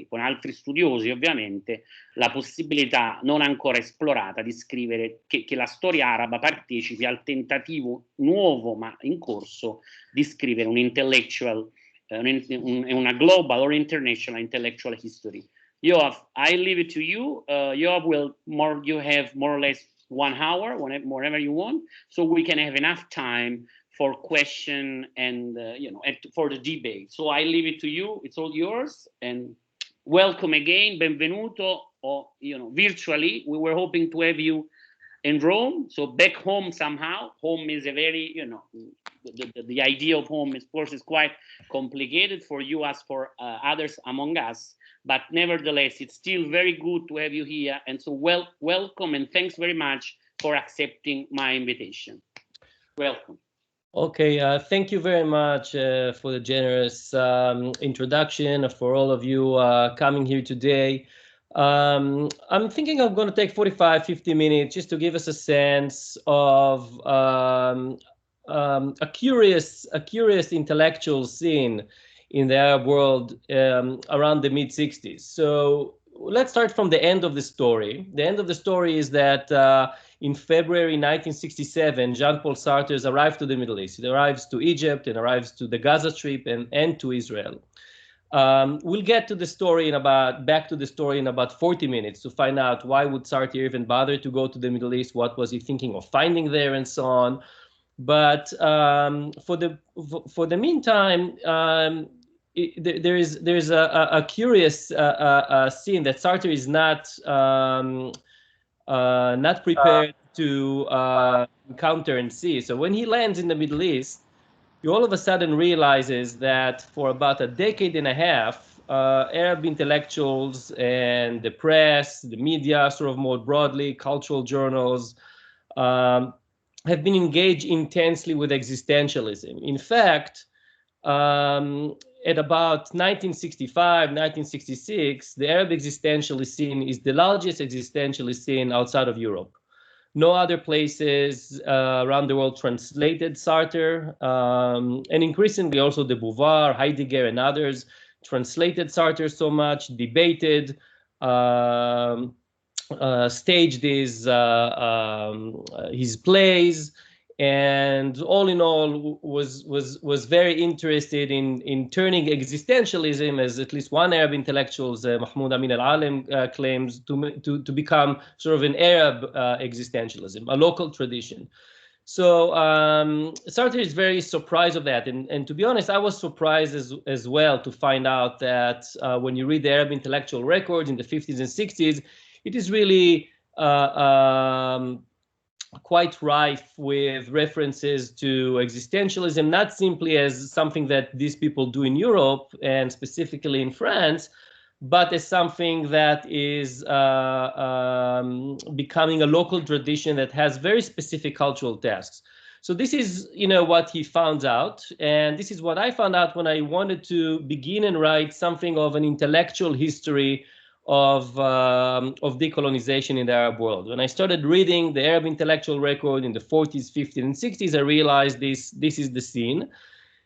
con altri studiosi ovviamente, la possibilità non ancora esplorata di scrivere che la storia araba partecipi al tentativo nuovo ma in corso di scrivere un intellectual, una global or international intellectual history. Yoav, I leave it to you. Yoav, you have more or less 1 hour, whenever you want, so we can have enough time for question and for the debate. So I leave it to you. It's all yours. And welcome again, benvenuto, or virtually. We were hoping to have you in Rome, so back home somehow. Home is a very, the idea of home, of course, is quite complicated for you as for others among us. But nevertheless, it's still very good to have you here. And so welcome and thanks very much for accepting my invitation. Welcome. Okay, thank you very much for the generous introduction, for all of you coming here today. I'm thinking I'm going to take 45-50 minutes just to give us a sense of a curious intellectual scene in the Arab world around the mid-60s. So let's start from the end of the story. The end of the story is that in February 1967, Jean-Paul Sartre has arrived to the Middle East. He arrives to Egypt and arrives to the Gaza Strip and to Israel. We'll get to the story back to the story in about 40 minutes to find out why would Sartre even bother to go to the Middle East, what was he thinking of finding there, and so on. But for the meantime, there's a curious scene that Sartre is not prepared to encounter and see. So when he lands in the Middle East, he all of a sudden realizes that for about a decade and a half, Arab intellectuals and the press, the media, sort of more broadly, cultural journals, have been engaged intensely with existentialism. In fact, at about 1965, 1966, the Arab existentialist scene is the largest existentialist scene outside of Europe. No other places around the world translated Sartre, and increasingly also de Beauvoir, Heidegger, and others translated Sartre so much, debated, staged his plays, and all in all was very interested in turning existentialism, as at least one Arab intellectual, Mahmoud Amin al-Alim, claims, to become sort of an Arab existentialism, a local tradition. So Sartre is very surprised of that, and to be honest, I was surprised as well to find out that when you read the Arab intellectual records in the 50s and 60s, it is really quite rife with references to existentialism, not simply as something that these people do in Europe and specifically in France, but as something that is becoming a local tradition that has very specific cultural tasks. So this is, what he found out, and this is what I found out when I wanted to begin and write something of an intellectual history of decolonization in the Arab world. When I started reading the Arab intellectual record in the 40s, 50s, and 60s, I realized this is the scene.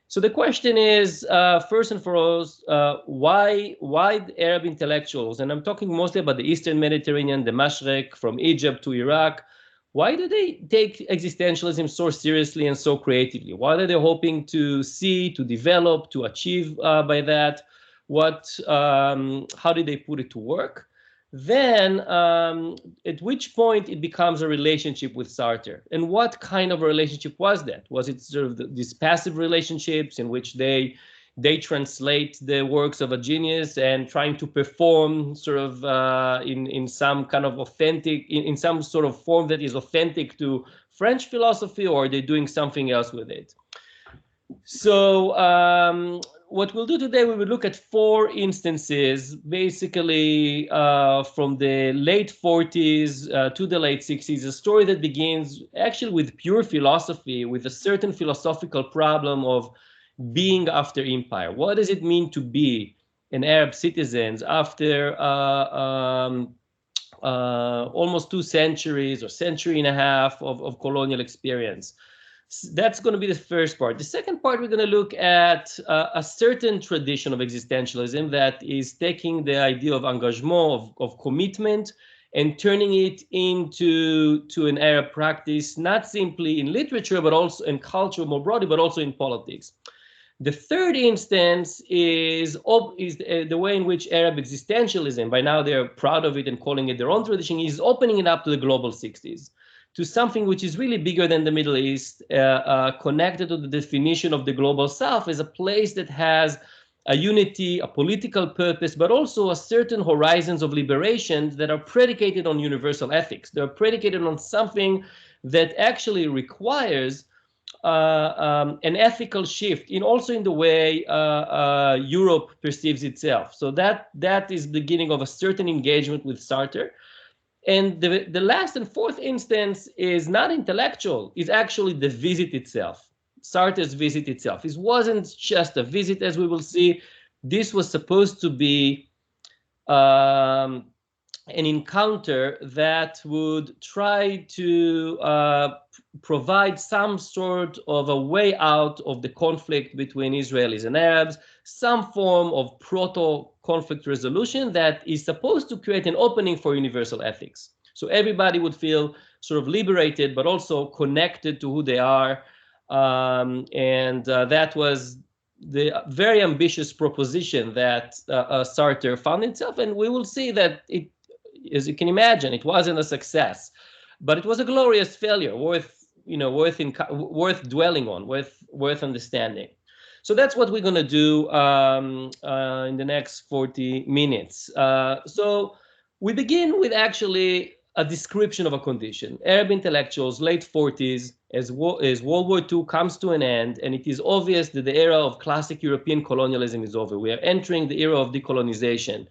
So the question is, first and foremost, why the Arab intellectuals, and I'm talking mostly about the Eastern Mediterranean, the Mashrek, from Egypt to Iraq, why do they take existentialism so seriously and so creatively? What are they hoping to see, to develop, to achieve by that? How did they put it to work? Then at which point it becomes a relationship with Sartre, and what kind of a relationship was that? Was it sort of these passive relationships in which they translate the works of a genius and trying to perform sort of in some kind of authentic, in some sort of form that is authentic to French philosophy, or are they doing something else with it? So what we'll do today, we will look at 4 instances, basically from the late 40s to the late 60s, a story that begins actually with pure philosophy, with a certain philosophical problem of being after empire. What does it mean to be an Arab citizen after almost 2 centuries or century and a half of colonial experience? That's going to be the first part. The second part, we're going to look at a certain tradition of existentialism that is taking the idea of engagement, of commitment, and turning it into an Arab practice, not simply in literature, but also in culture more broadly, but also in politics. The third instance is the way in which Arab existentialism, by now they're proud of it and calling it their own tradition, is opening it up to the global 60s, to something which is really bigger than the Middle East, connected to the definition of the global South as a place that has a unity, a political purpose, but also a certain horizons of liberation that are predicated on universal ethics. They're predicated on something that actually requires an ethical shift also in the way Europe perceives itself. So that is the beginning of a certain engagement with Sartre. And the last and fourth instance is not intellectual, is actually the visit itself, Sartre's visit itself. It wasn't just a visit, as we will see. This was supposed to be an encounter that would try to provide some sort of a way out of the conflict between Israelis and Arabs, some form of proto-conflict resolution that is supposed to create an opening for universal ethics. So everybody would feel sort of liberated, but also connected to who they are. That was the very ambitious proposition that Sartre found itself. And we will see that it, as you can imagine, it wasn't a success, but it was a glorious failure, worth dwelling on, worth understanding. So that's what we're going to do in the next 40 minutes. So we begin with actually a description of a condition. Arab intellectuals, late 40s, as World War II comes to an end, and it is obvious that the era of classic European colonialism is over. We are entering the era of decolonization.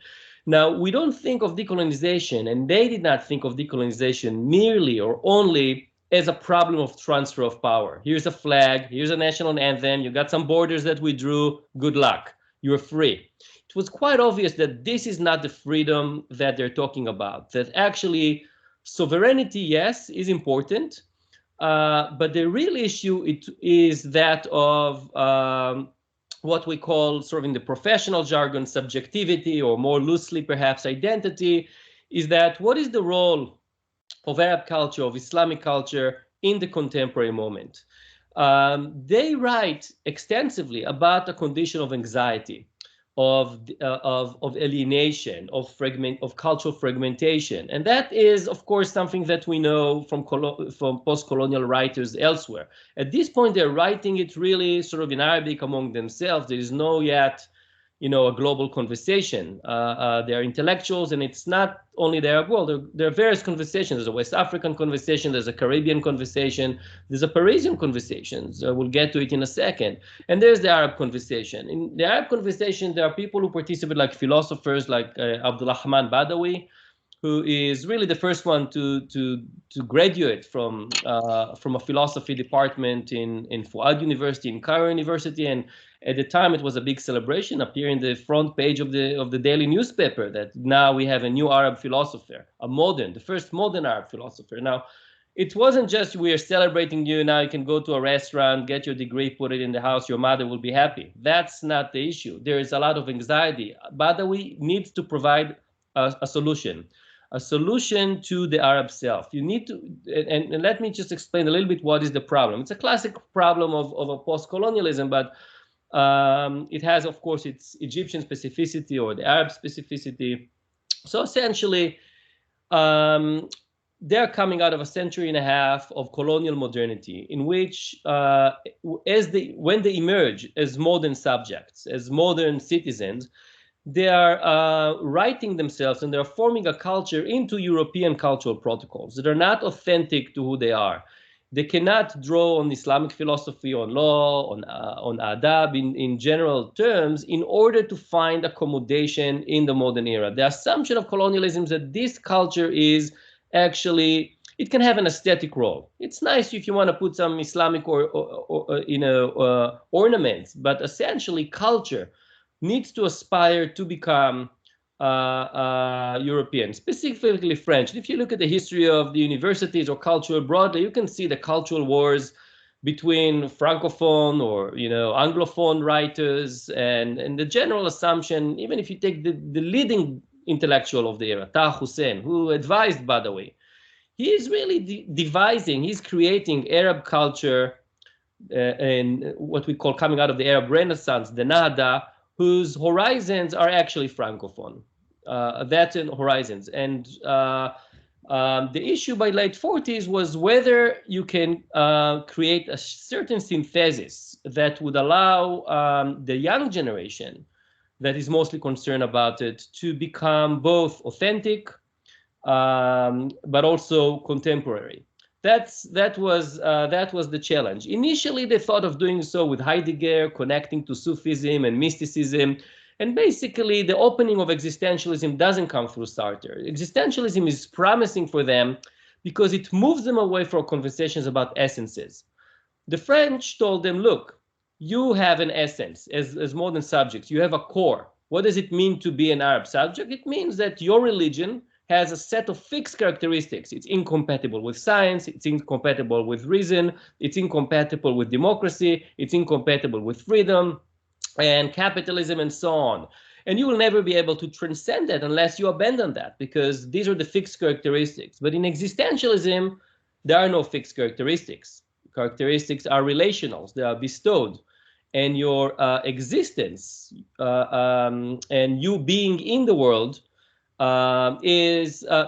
Now, we don't think of decolonization, and they did not think of decolonization merely or only as a problem of transfer of power. Here's a flag, here's a national anthem, you got some borders that we drew, good luck, you're free. It was quite obvious that this is not the freedom that they're talking about, that actually sovereignty, yes, is important, but the real issue is that of what we call, sort of in the professional jargon, subjectivity, or more loosely perhaps identity, is that what is the role of Arab culture, of Islamic culture in the contemporary moment? They write extensively about the condition of anxiety, of alienation, of cultural fragmentation, and that is, of course, something that we know from post-colonial writers elsewhere. At this point, they're writing it really sort of in Arabic among themselves. There is no yet, a global conversation. They're intellectuals, and it's not only the Arab world. There are various conversations. There's a West African conversation, there's a Caribbean conversation, there's a Parisian conversation. We'll get to it in a second. And there's the Arab conversation. In the Arab conversation, there are people who participate, like philosophers like Abdulrahman Badawi, who is really the first one to graduate from a philosophy department in Fuad University, in Cairo University, and at the time it was a big celebration, appearing the front page of the daily newspaper, that now we have a new Arab philosopher, the first modern Arab philosopher. Now, it wasn't just we are celebrating you, now you can go to a restaurant, get your degree, put it in the house, your mother will be happy. That's not the issue. There is a lot of anxiety. Badawi needs to provide a solution to the Arab self. You need to, and let me just explain a little bit what is the problem. It's a classic problem of a post-colonialism, but it has, of course, its Egyptian specificity or the Arab specificity. So essentially, they're coming out of a century and a half of colonial modernity, in which, when they emerge as modern subjects, as modern citizens, they are writing themselves and they're forming a culture into European cultural protocols that are not authentic to who they are. They cannot draw on Islamic philosophy, on law, on adab in general terms in order to find accommodation in the modern era. The assumption of colonialism is that this culture is actually, it can have an aesthetic role. It's nice if you want to put some Islamic ornaments, but essentially culture needs to aspire to become European, specifically French. If you look at the history of the universities or culture broadly, you can see the cultural wars between Francophone or, you know, Anglophone writers, and the general assumption, even if you take the leading intellectual of the era, Taha Hussein, who advised, by the way, he is really devising, he's creating Arab culture and what we call coming out of the Arab Renaissance, the Nahda, whose horizons are actually Francophone. That's in horizons. And the issue by late 40s was whether you can create a certain synthesis that would allow the young generation that is mostly concerned about it to become both authentic but also contemporary. That was the challenge. Initially, they thought of doing so with Heidegger, connecting to Sufism and mysticism. And basically, the opening of existentialism doesn't come through Sartre. Existentialism is promising for them because it moves them away from conversations about essences. The French told them, look, you have an essence as modern subjects. You have a core. What does it mean to be an Arab subject? It means that your religion has a set of fixed characteristics. It's incompatible with science, it's incompatible with reason, it's incompatible with democracy, it's incompatible with freedom and capitalism and so on. And you will never be able to transcend that unless you abandon that, because these are the fixed characteristics. But in existentialism, there are no fixed characteristics. Characteristics are relational, they are bestowed. And your existence and you being in the world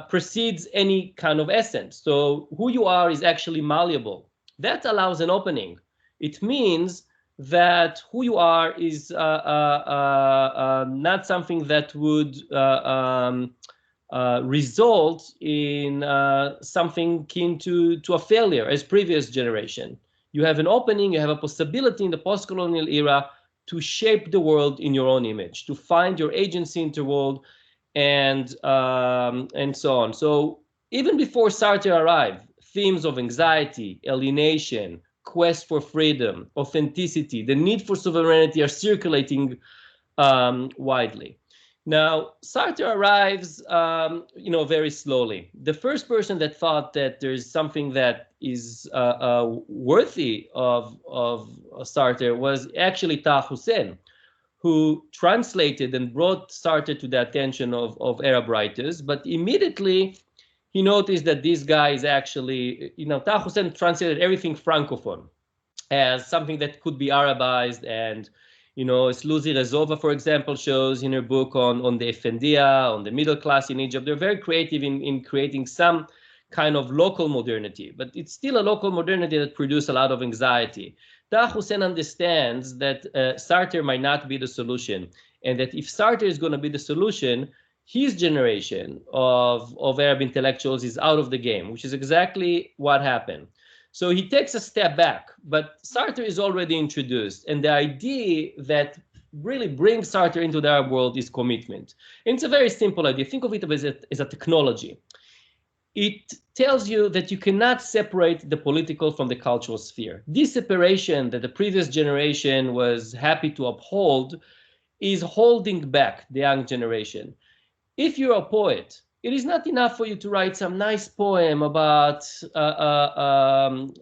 precedes any kind of essence. So who you are is actually malleable. That allows an opening. It means that who you are is not something that would result in something akin to a failure as previous generation. You have an opening, you have a possibility in the post-colonial era to shape the world in your own image, to find your agency in the world, and so on. So even before Sartre arrived, themes of anxiety, alienation, quest for freedom, authenticity, the need for sovereignty are circulating widely. Now, Sartre arrives, very slowly. The first person that thought that there's something that is worthy of Sartre was actually Taha Hussein, who translated and brought Sartre to the attention of Arab writers. But immediately he noticed that this guy is actually, Taha Hussein translated everything Francophone as something that could be Arabized. And, as Lucy Rezova, for example, shows in her book on the Effendia, on the middle class in Egypt, they're very creative in creating some kind of local modernity, but it's still a local modernity that produces a lot of anxiety. Taha Hussein understands that Sartre might not be the solution, and that if Sartre is going to be the solution, his generation of Arab intellectuals is out of the game, which is exactly what happened. So he takes a step back, but Sartre is already introduced, and the idea that really brings Sartre into the Arab world is commitment. And it's a very simple idea. Think of it as a technology. It tells you that you cannot separate the political from the cultural sphere. This separation that the previous generation was happy to uphold is holding back the young generation. If you're a poet, it is not enough for you to write some nice poem about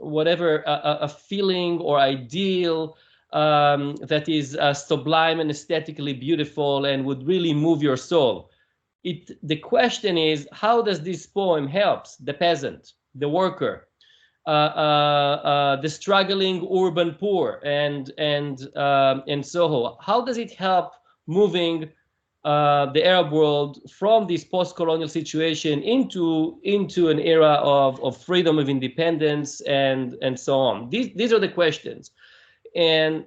whatever, a feeling or ideal that is sublime and aesthetically beautiful and would really move your soul. The question is, how does this poem help the peasant, the worker, the struggling urban poor, and Soho? How does it help moving the Arab world from this post-colonial situation into an era of freedom, of independence, and so on? These are the questions. And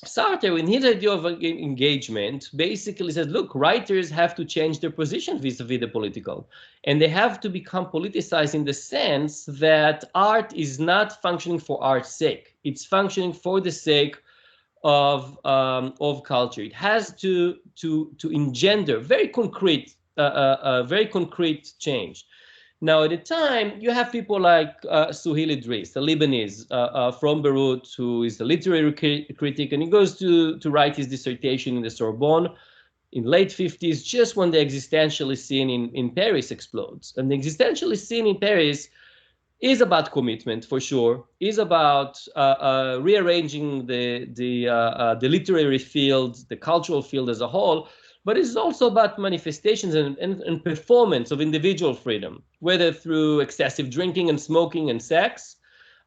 Sartre, in his idea of engagement, basically says, look, writers have to change their position vis-a-vis the political, and they have to become politicized in the sense that art is not functioning for art's sake. It's functioning for the sake of culture. It has to engender very concrete change. Now, at the time, you have people like Suhail Idris, a Lebanese from Beirut, who is a literary critic, and he goes to write his dissertation in the Sorbonne in late 50s, just when the existentialist scene in Paris explodes. And the existentialist scene in Paris is about commitment for sure, is about rearranging the literary field, the cultural field as a whole, but it's also about manifestations and performance of individual freedom, whether through excessive drinking and smoking and sex.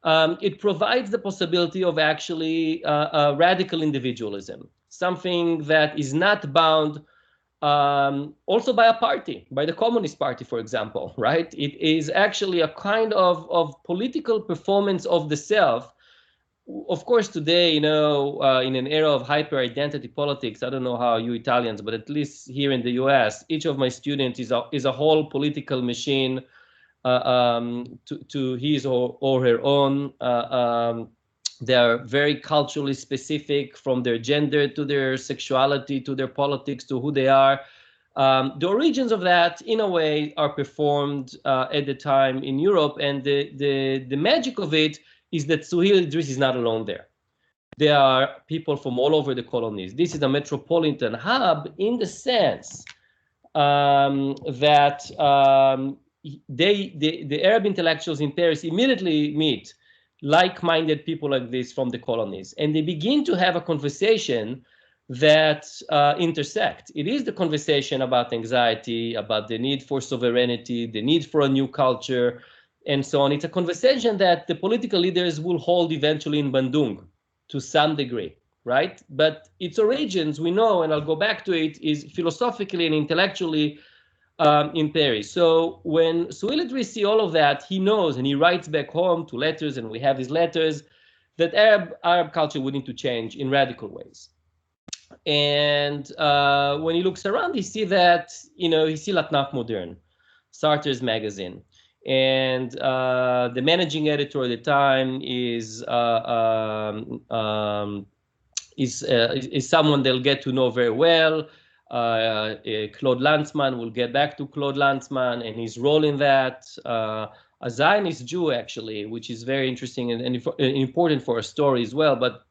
It provides the possibility of actually radical individualism, something that is not bound also by a party, by the Communist Party, for example, right? It is actually a kind of political performance of the self. Of course, today, you know, in an era of hyper-identity politics, I don't know how you Italians, but at least here in the US, each of my students is a whole political machine to his or her own. They are very culturally specific, from their gender to their sexuality to their politics to who they are. The origins of that, in a way, are performed at the time in Europe, and the magic of it is that Suhail Idris is not alone there. There are people from all over the colonies. This is a metropolitan hub in the sense that the Arab intellectuals in Paris immediately meet like-minded people like this from the colonies, and they begin to have a conversation that intersect. It is the conversation about anxiety, about the need for sovereignty, the need for a new culture, and so on. It's a conversation that the political leaders will hold eventually in Bandung to some degree, right? But its origins, we know, and I'll go back to it, is philosophically and intellectually in Paris. So when Suhail Idris sees all of that, he knows, and he writes back home to letters, and we have his letters, that Arab culture would need to change in radical ways. And when he looks around, he sees that, you know, he sees L'Atnaf Moderne, Sartre's magazine. And the managing editor at the time is someone they'll get to know very well. Claude Lanzmann, will get back to Claude Lanzmann and his role in that. A Zionist Jew, actually, which is very interesting and important for a story as well. But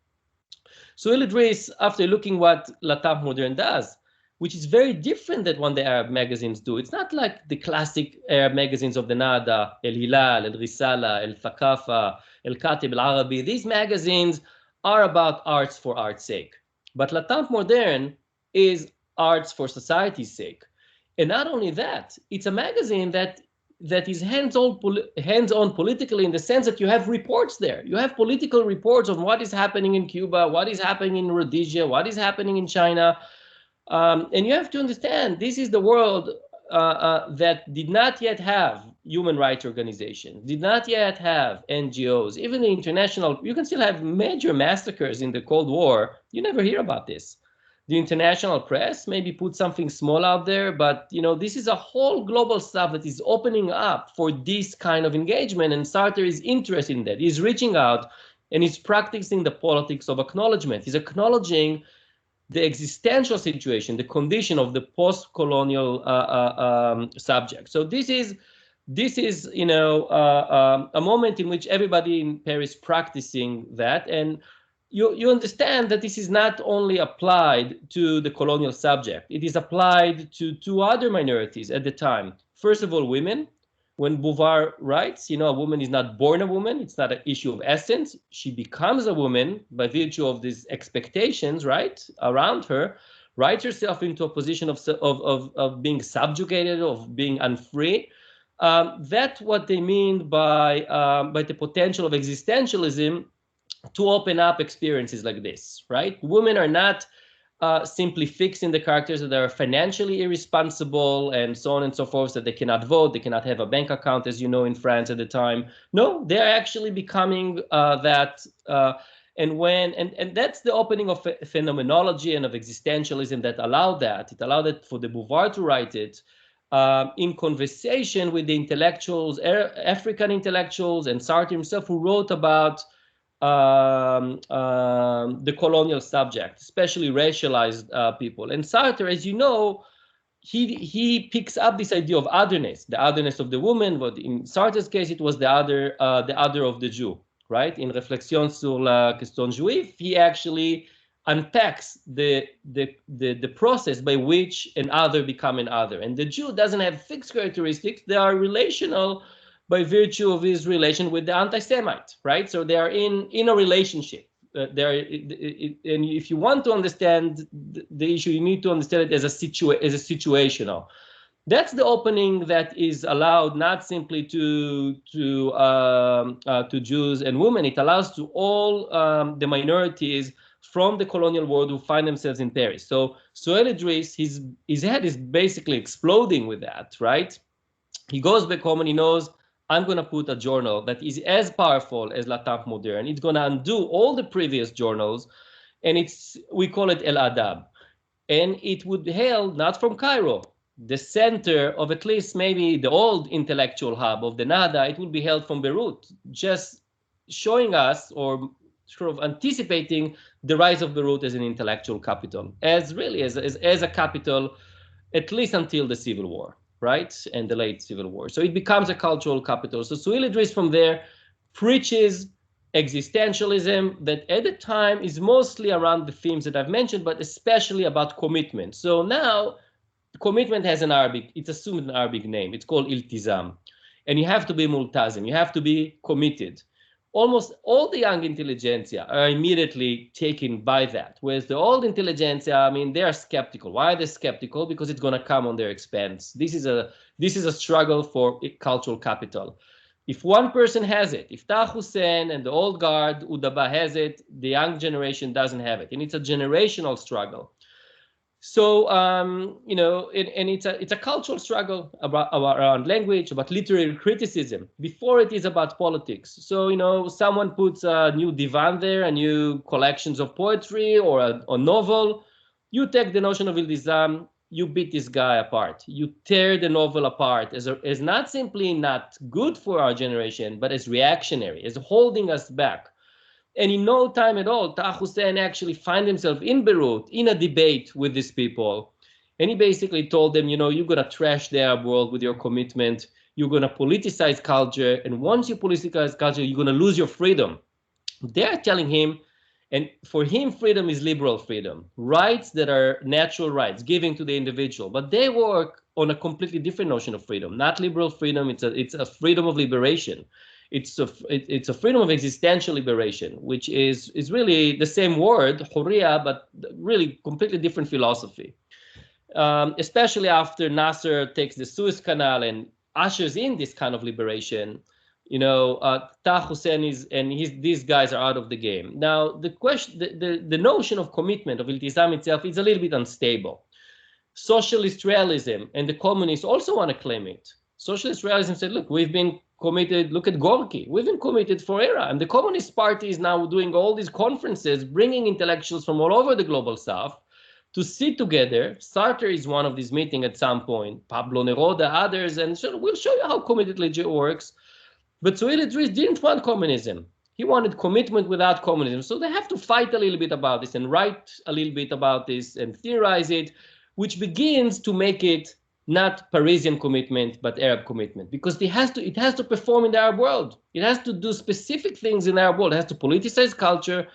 Suhail Idris, after looking what L'Atnaf Moderne does, which is very different than what the Arab magazines do. It's not like the classic Arab magazines of the Nada, El Hilal, El Risala, El Thaqafa, El Katib, El Arabi. These magazines are about arts for art's sake. But L'Atnaf Moderne is arts for society's sake. And not only that, it's a magazine that is hands-on politically, in the sense that you have reports there. You have political reports on what is happening in Cuba, what is happening in Rhodesia, what is happening in China. And you have to understand, this is the world that did not yet have human rights organizations, did not yet have NGOs, even the international. You can still have major massacres in the Cold War. You never hear about this. The international press maybe put something small out there, but you know, this is a whole global stuff that is opening up for this kind of engagement, and Sartre is interested in that. He's reaching out and he's practicing the politics of acknowledgement. He's acknowledging the existential situation, the condition of the post-colonial subject. So this is you know, a moment in which everybody in Paris practicing that, and you understand that this is not only applied to the colonial subject, it is applied to two other minorities at the time. First of all, women. When Beauvoir writes, you know, a woman is not born a woman, it's not an issue of essence. She becomes a woman by virtue of these expectations, right, around her, writes herself into a position of being subjugated, of being unfree. That's what they mean by the potential of existentialism to open up experiences like this, right? Women are not simply fixed in the characters that are financially irresponsible and so on and so forth, that they cannot vote, they cannot have a bank account, as you know, in France at the time. No, they're actually becoming that. And that's the opening of phenomenology and of existentialism that allowed that. It allowed it for the Beauvoir to write it in conversation with the intellectuals, African intellectuals, and Sartre himself, who wrote about the colonial subject, especially racialized people. And Sartre, as you know, he picks up this idea of otherness, the otherness of the woman, but in Sartre's case, it was the other of the Jew, right? In Réflexion sur la question juive, he actually unpacks the process by which an other become an other. And the Jew doesn't have fixed characteristics, they are relational, by virtue of his relation with the anti-Semite, right? So they are in a relationship. And if you want to understand the issue, you need to understand it as a situational. That's the opening that is allowed not simply to Jews and women. It allows to all the minorities from the colonial world who find themselves in Paris. So Suhail Idris, his head is basically exploding with that, right? He goes back home and he knows, I'm going to put a journal that is as powerful as La Temps Moderne. It's going to undo all the previous journals, and we call it El Adab. And it would hail not from Cairo, the center of at least maybe the old intellectual hub of the Nahda. It would be held from Beirut, just showing us or sort of anticipating the rise of Beirut as an intellectual capital, as a capital, at least until the Civil War, right? And the late Civil War. So it becomes a cultural capital. So Suhail Idris from there preaches existentialism that at the time is mostly around the themes that I've mentioned, but especially about commitment. So now commitment has it's assumed an Arabic name. It's called iltizam. And you have to be multazim. You have to be committed. Almost all the young intelligentsia are immediately taken by that. Whereas the old intelligentsia, I mean, they are skeptical. Why are they skeptical? Because it's going to come on their expense. This is a struggle for cultural capital. If one person has it, if Taha Hussein and the old guard, Udaba, has it, the young generation doesn't have it. And it's a generational struggle. So, you know, and it's a cultural struggle around language, about literary criticism, before it is about politics. So, you know, someone puts a new divan there, a new collections of poetry or a novel. You take the notion of iltizam, you beat this guy apart. You tear the novel apart as not simply not good for our generation, but as reactionary, as holding us back. And in no time at all, Taha Hussein actually find himself in Beirut in a debate with these people. And he basically told them, you know, you're going to trash the Arab world with your commitment. You're going to politicize culture. And once you politicize culture, you're going to lose your freedom. They're telling him, and for him, freedom is liberal freedom, rights that are natural rights given to the individual. But they work on a completely different notion of freedom, not liberal freedom. It's a freedom of liberation. It's a freedom of existential liberation, which is really the same word, hurriya, but really completely different philosophy. Especially after Nasser takes the Suez Canal and ushers in this kind of liberation, you know, Taha Hussein these guys are out of the game. Now, the notion of commitment of iltizam itself is a little bit unstable. Socialist realism and the communists also want to claim it. Socialist realism said, look, we've been committed, look at Gorky, we've been committed for era. And the Communist Party is now doing all these conferences, bringing intellectuals from all over the global south to sit together. Sartre is one of these meetings at some point, Pablo Neruda, others, and so we'll show you how committed legit works. But Suhail Idris didn't want communism. He wanted commitment without communism. So they have to fight a little bit about this and write a little bit about this and theorize it, which begins to make it not Parisian commitment, but Arab commitment, because it has to perform in the Arab world. It has to do specific things in the Arab world. It has to politicize culture.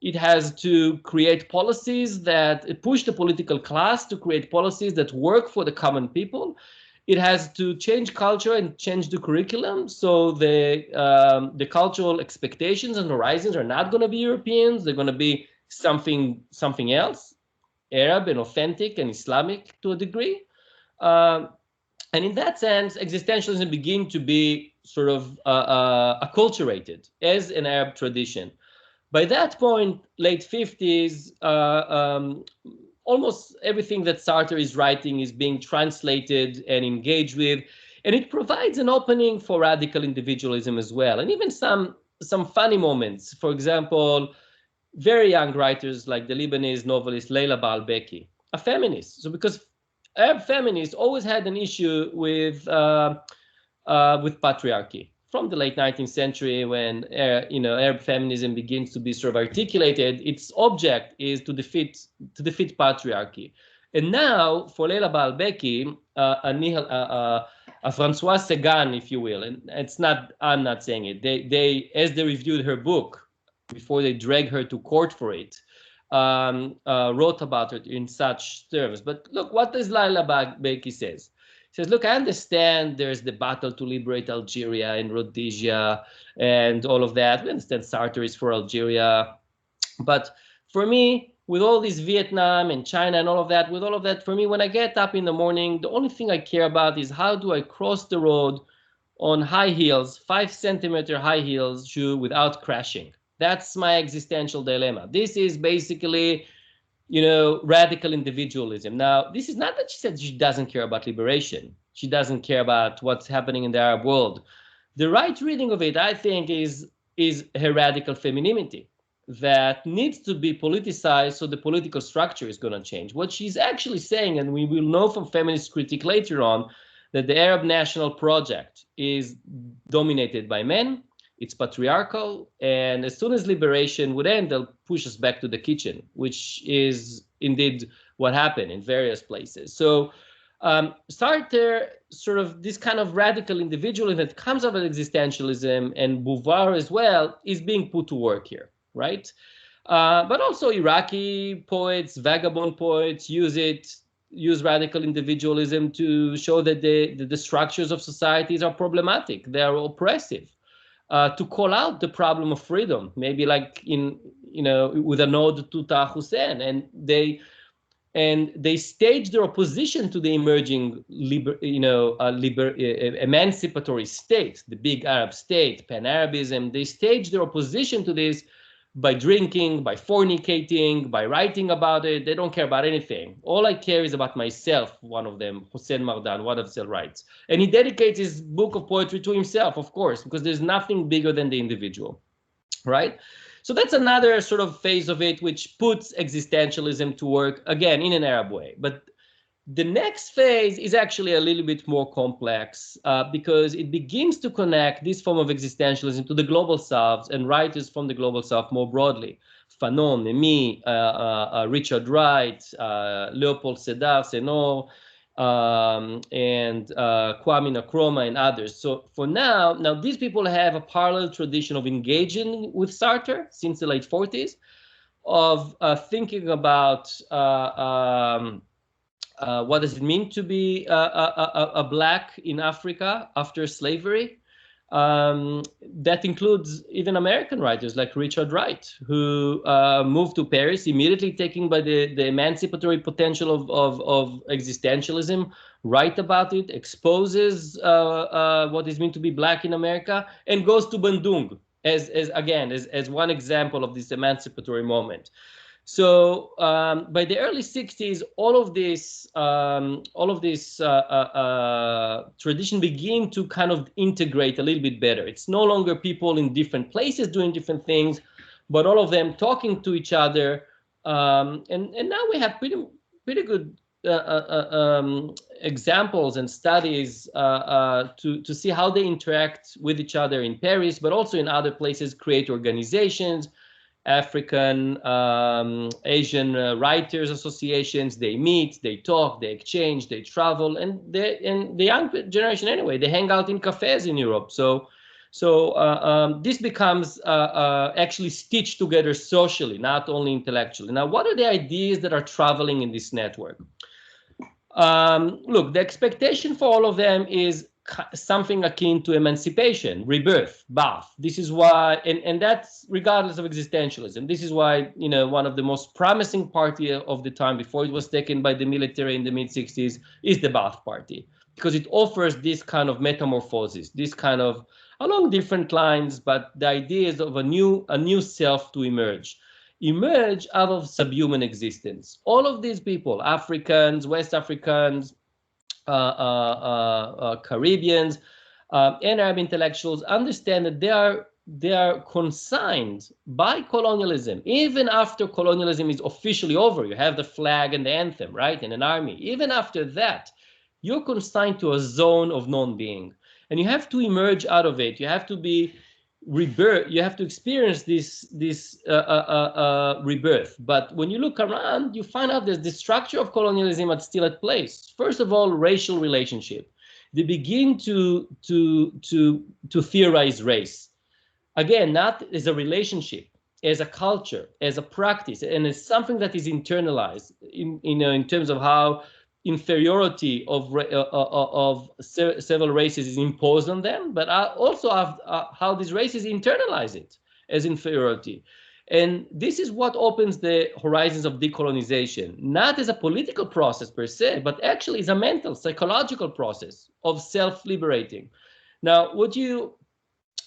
It has to create policies that push the political class to create policies that work for the common people. It has to change culture and change the curriculum. So the cultural expectations and horizons are not going to be Europeans. They're going to be something else, Arab and authentic and Islamic to a degree. And in that sense, existentialism began to be sort of acculturated as an Arab tradition. By that point, late 50s, almost everything that Sartre is writing is being translated and engaged with, and it provides an opening for radical individualism as well, and even some funny moments. For example, very young writers like the Lebanese novelist Leila Baalbeki, a feminist. So because Arab feminists always had an issue with patriarchy from the late 19th century, when Arab feminism begins to be sort of articulated. Its object is to defeat patriarchy. And now for Leila Baalbeki, a François Segan, if you will, and I'm not saying it. They as they reviewed her book before they dragged her to court for it, wrote about it in such terms. But look, what does Leila Baalbeki says? says, look, I understand there's the battle to liberate Algeria and Rhodesia and all of that. We understand Sartre is for Algeria. But for me, with all this Vietnam and China and all of that, with all of that, for me, when I get up in the morning, the only thing I care about is how do I cross the road on high heels, 5-centimeter high heels shoe without crashing. That's my existential dilemma. This is basically, radical individualism. Now, this is not that she said she doesn't care about liberation. She doesn't care about what's happening in the Arab world. The right reading of it, I think, is her radical femininity that needs to be politicized so the political structure is going to change. What she's actually saying, and we will know from feminist critique later on, that the Arab national project is dominated by men, it's patriarchal, and as soon as liberation would end, they'll push us back to the kitchen, which is indeed what happened in various places. So Sartre, sort of this kind of radical individualism that comes out of existentialism, and Beauvoir as well, is being put to work here, right? But also Iraqi poets, vagabond poets use radical individualism to show that the structures of societies are problematic, they are oppressive, to call out the problem of freedom, maybe like with a nod to Taha Hussein, and they stage their opposition to the emerging emancipatory state, the big Arab state, Pan-Arabism. They stage their opposition to this by drinking, by fornicating, by writing about it. They don't care about anything. All I care is about myself, one of them, Hossein Mardan, one of them writes. And he dedicates his book of poetry to himself, of course, because there's nothing bigger than the individual, right? So that's another sort of phase of it, which puts existentialism to work, again, in an Arab way. But the next phase is actually a little bit more complex because it begins to connect this form of existentialism to the global south and writers from the global south more broadly. Fanon, Mimi, Richard Wright, Leopold Sedar Senor, and Kwame Nkrumah and others. So for now these people have a parallel tradition of engaging with Sartre since the late 40s, of thinking about what does it mean to be a black in Africa after slavery. That includes even American writers like Richard Wright, who moved to Paris immediately taken by the emancipatory potential of existentialism, write about it, exposes what it means to be black in America, and goes to Bandung as one example of this emancipatory moment. So by the early 60s, all of this tradition begin to kind of integrate a little bit better. It's no longer people in different places doing different things, but all of them talking to each other. And now we have pretty good examples and studies to see how they interact with each other in Paris, but also in other places, create organizations. African, Asian writers associations. They meet, they talk, they exchange, they travel, and the young generation anyway, they hang out in cafes in Europe. So this becomes actually stitched together socially, not only intellectually. Now, what are the ideas that are traveling in this network? Look, the expectation for all of them is something akin to emancipation, rebirth, Ba'ath. This is why, and that's regardless of existentialism. This is why, one of the most promising party of the time before it was taken by the military in the mid-60s is the Ba'ath Party, because it offers this kind of metamorphosis, this kind of along different lines, but the idea is of a new self to emerge out of subhuman existence. All of these people, Africans, West Africans, Caribbeans, and Arab intellectuals understand that they are consigned by colonialism. Even after colonialism is officially over, you have the flag and the anthem, right, and an army. Even after that, you're consigned to a zone of non-being, and you have to emerge out of it. You have to be rebirth. You have to experience this rebirth. But when you look around, you find out that the structure of colonialism is still at place. First of all, racial relationship. They begin to theorize race. Again, not as a relationship, as a culture, as a practice, and as something that is internalized in terms of how inferiority of several races is imposed on them, but also how these races internalize it as inferiority. And this is what opens the horizons of decolonization, not as a political process per se, but actually as a mental, psychological process of self-liberating. Now,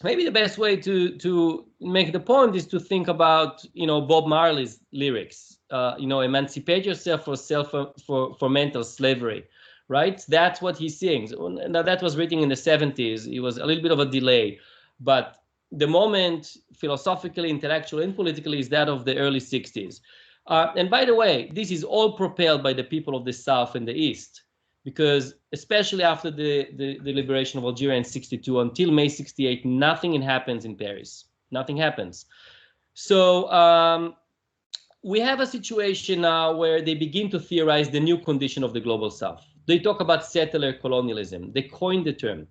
maybe the best way to make the point is to think about, Bob Marley's lyrics, emancipate yourself for mental slavery, right? That's what he sings. Now, that was written in the 70s. It was a little bit of a delay, but the moment philosophically, intellectually, and politically is that of the early 60s. And by the way, this is all propelled by the people of the South and the East, because especially after the liberation of Algeria in 62 until May 68, nothing happens in Paris. Nothing happens. So we have a situation now where they begin to theorize the new condition of the global South. They talk about settler colonialism. They coined the term.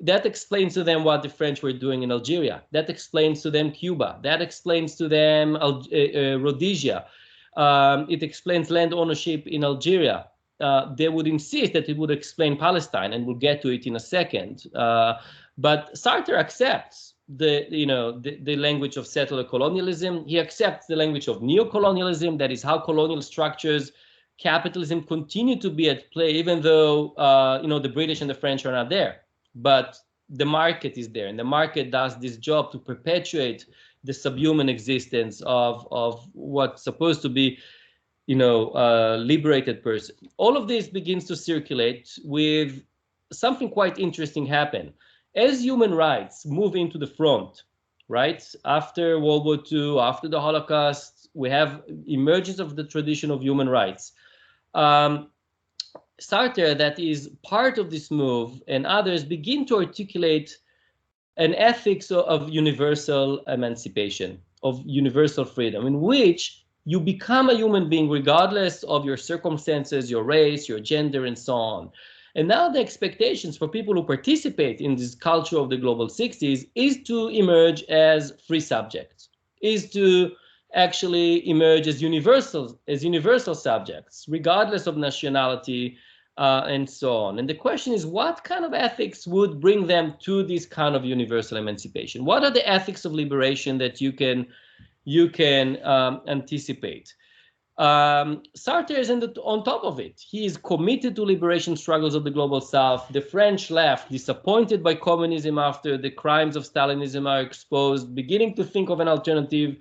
That explains to them what the French were doing in Algeria. That explains to them Cuba. That explains to them Rhodesia. It explains land ownership in Algeria. They would insist that it would explain Palestine, and we'll get to it in a second. But Sartre accepts the language of settler colonialism. He accepts the language of neocolonialism. That is how colonial structures, capitalism continue to be at play, even though the British and the French are not there. But the market is there, and the market does this job to perpetuate the subhuman existence of what's supposed to be, liberated person. All of this begins to circulate with something quite interesting happen. As human rights move into the front, right? After World War II, after the Holocaust, we have emergence of the tradition of human rights. Sartre, that is part of this move, and others begin to articulate an ethics of universal emancipation, of universal freedom, in which you become a human being regardless of your circumstances, your race, your gender, and so on. And now the expectations for people who participate in this culture of the global 60s is to emerge as free subjects, is to actually emerge as universal subjects, regardless of nationality, and so on. And the question is, what kind of ethics would bring them to this kind of universal emancipation? What are the ethics of liberation that you can anticipate? Sartre is on top of it. He is committed to liberation struggles of the global South. The French left, disappointed by communism after the crimes of Stalinism are exposed, beginning to think of an alternative.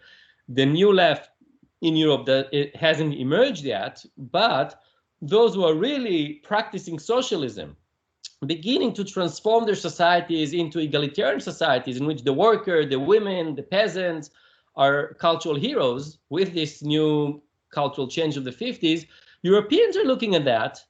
The new left in Europe, that it hasn't emerged yet, but those who are really practicing socialism, beginning to transform their societies into egalitarian societies in which the worker, the women, the peasants are cultural heroes with this new cultural change of the 50s. Europeans are looking at that,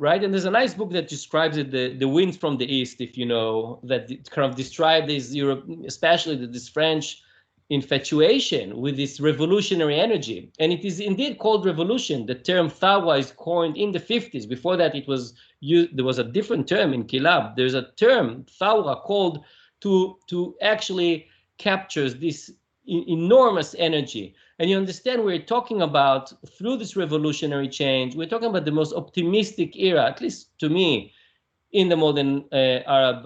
right? And there's a nice book that describes it, the Winds from the East, if you know, that kind of describe this Europe, especially this French infatuation with this revolutionary energy. And it is indeed called revolution. The term thawa is coined in the 50s. Before that, it was used, there was a different term in Kilab. There's a term, thawa, called to actually captures this enormous energy. And you understand, we're talking about, through this revolutionary change, we're talking about the most optimistic era, at least to me, in the modern Arab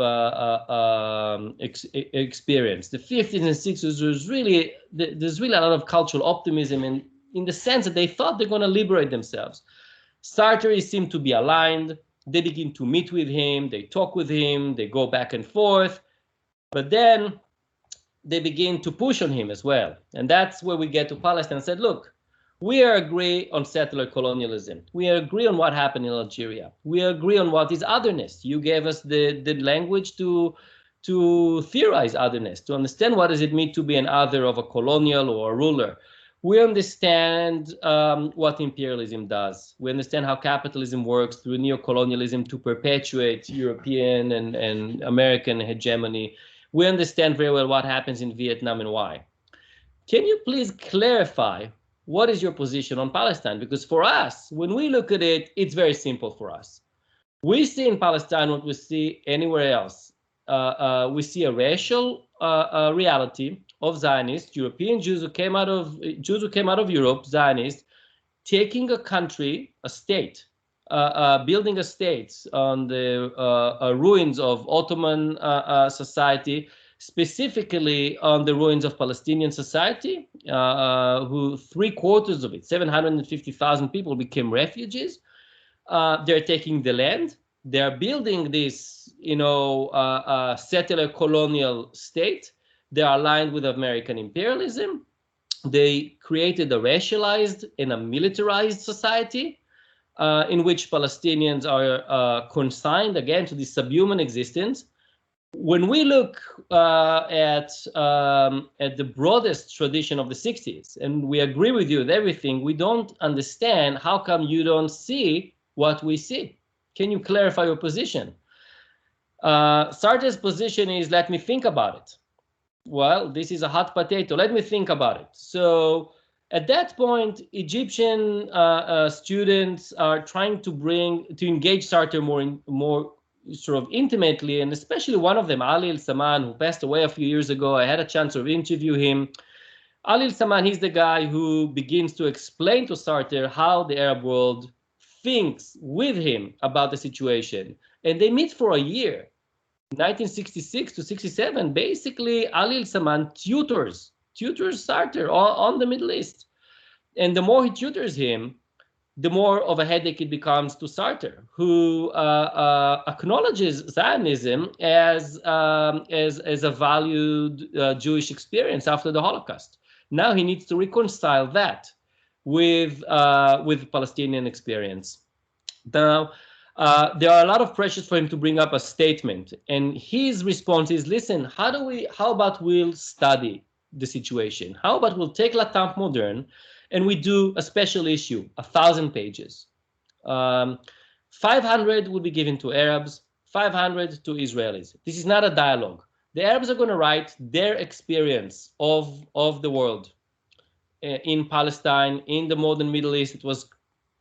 experience. The 50s and 60s was really, there's really a lot of cultural optimism, and in the sense that they thought they're going to liberate themselves. Sartre seemed to be aligned. They begin to meet with him, they talk with him, they go back and forth, but then they begin to push on him as well. And that's where we get to Palestine and said, look, we agree on settler colonialism. We agree on what happened in Algeria. We agree on what is otherness. You gave us the language to theorize otherness, to understand what does it mean to be an other of a colonial or a ruler. We understand what imperialism does. We understand how capitalism works through neocolonialism to perpetuate European and American hegemony. We understand very well what happens in Vietnam and why. Can you please clarify what is your position on Palestine? Because for us, when we look at it, it's very simple for us. We see in Palestine what we see anywhere else. We see a racial reality of Zionists, European Jews who came out of Europe, Zionists, taking a country, a state, building a state on the ruins of Ottoman society, specifically on the ruins of Palestinian society, who 3/4 of it, 750,000 people, became refugees. They're taking the land. They're building this, settler colonial state. They are aligned with American imperialism. They created a racialized and a militarized society in which Palestinians are consigned again to this subhuman existence. When we look at the broadest tradition of the 60s, and we agree with you with everything, we don't understand how come you don't see what we see. Can you clarify your position? Sartre's position is, let me think about it. Well, this is a hot potato. Let me think about it. So at that point, Egyptian students are trying to engage Sartre more sort of intimately, and especially one of them, Ali El-Saman, who passed away a few years ago. I had a chance to interview him. Ali El-Saman, he's the guy who begins to explain to Sartre how the Arab world thinks with him about the situation. And they meet for a year. 1966 to 67, basically Ali El-Saman tutors Sartre on the Middle East. And the more he tutors him, the more of a headache it becomes to Sartre, who acknowledges Zionism as a valued Jewish experience after the Holocaust. Now he needs to reconcile that with Palestinian experience. Now, there are a lot of pressures for him to bring up a statement, and his response is, listen, how about we'll study the situation? How about we'll take La Temps Moderne and we do a special issue, 1,000 pages. 500 will be given to Arabs, 500 to Israelis. This is not a dialogue. The Arabs are going to write their experience of the world in Palestine, in the modern Middle East. It was,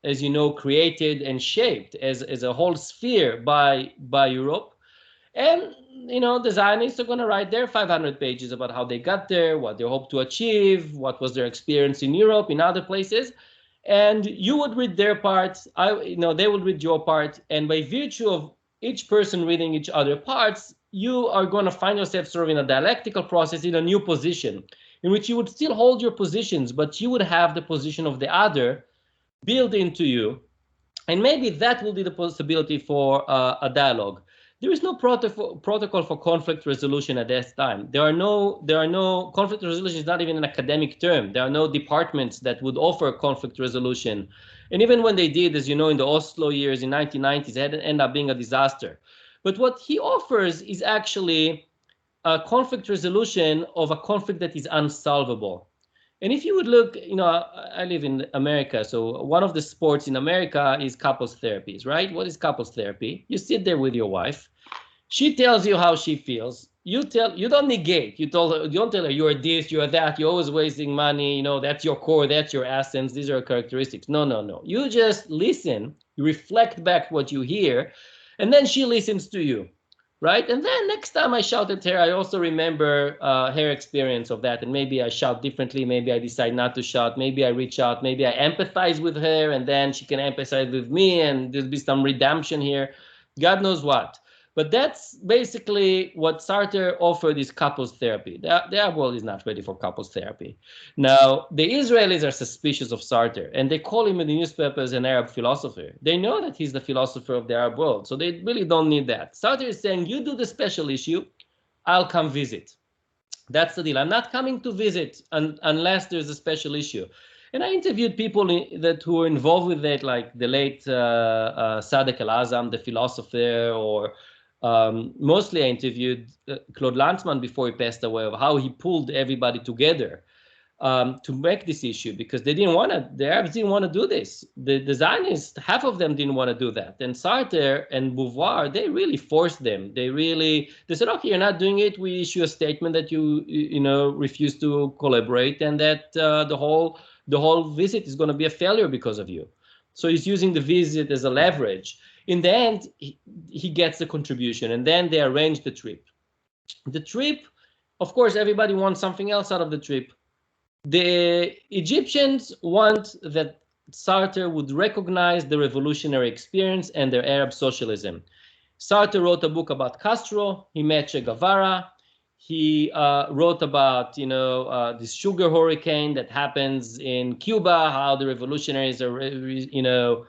as you know, created and shaped as a whole sphere by Europe. And, the Zionists are going to write their 500 pages about how they got there, what they hope to achieve, what was their experience in Europe, in other places. And you would read their part, they would read your part. And by virtue of each person reading each other parts, you are going to find yourself sort of in a dialectical process, in a new position, in which you would still hold your positions, but you would have the position of the other built into you. And maybe that will be the possibility for a dialogue. There is no protocol for conflict resolution at that time. There are no conflict resolution is not even an academic term. There are no departments that would offer conflict resolution. And even when they did, as you know, in the Oslo years in 1990s, it ended up being a disaster. But what he offers is actually a conflict resolution of a conflict that is unsolvable. And if you would look, I live in America, so one of the sports in America is couples therapies, right? What is couples therapy? You sit there with your wife. She tells you how she feels. You don't negate. You don't tell her you're this, you're that, you're always wasting money, that's your core, that's your essence, these are characteristics. No. You just listen, you reflect back what you hear, and then she listens to you. Right? And then next time I shout at her, I also remember her experience of that. And maybe I shout differently. Maybe I decide not to shout. Maybe I reach out. Maybe I empathize with her, and then she can empathize with me, and there'll be some redemption here. God knows what. But that's basically what Sartre offered, is couples therapy. The Arab world is not ready for couples therapy. Now, the Israelis are suspicious of Sartre, and they call him in the newspapers an Arab philosopher. They know that he's the philosopher of the Arab world, so they really don't need that. Sartre is saying, you do the special issue, I'll come visit. That's the deal. I'm not coming to visit unless there's a special issue. And I interviewed people who were involved with that, like the late Sadek El-Azam, the philosopher, or mostly I interviewed Claude Lanzmann before he passed away, of how he pulled everybody together to make this issue, because the Arabs didn't want to do this. The Zionists, half of them didn't want to do that. And Sartre and Beauvoir, they really forced them. They said, okay, you're not doing it. We issue a statement that you refuse to collaborate, and that the whole visit is going to be a failure because of you. So he's using the visit as a leverage. In the end, he gets the contribution, and then they arrange the trip. The trip, of course, everybody wants something else out of the trip. The Egyptians want that Sartre would recognize the revolutionary experience and their Arab socialism. Sartre wrote a book about Castro. He met Che Guevara. He wrote about, this sugar hurricane that happens in Cuba, how the revolutionaries are,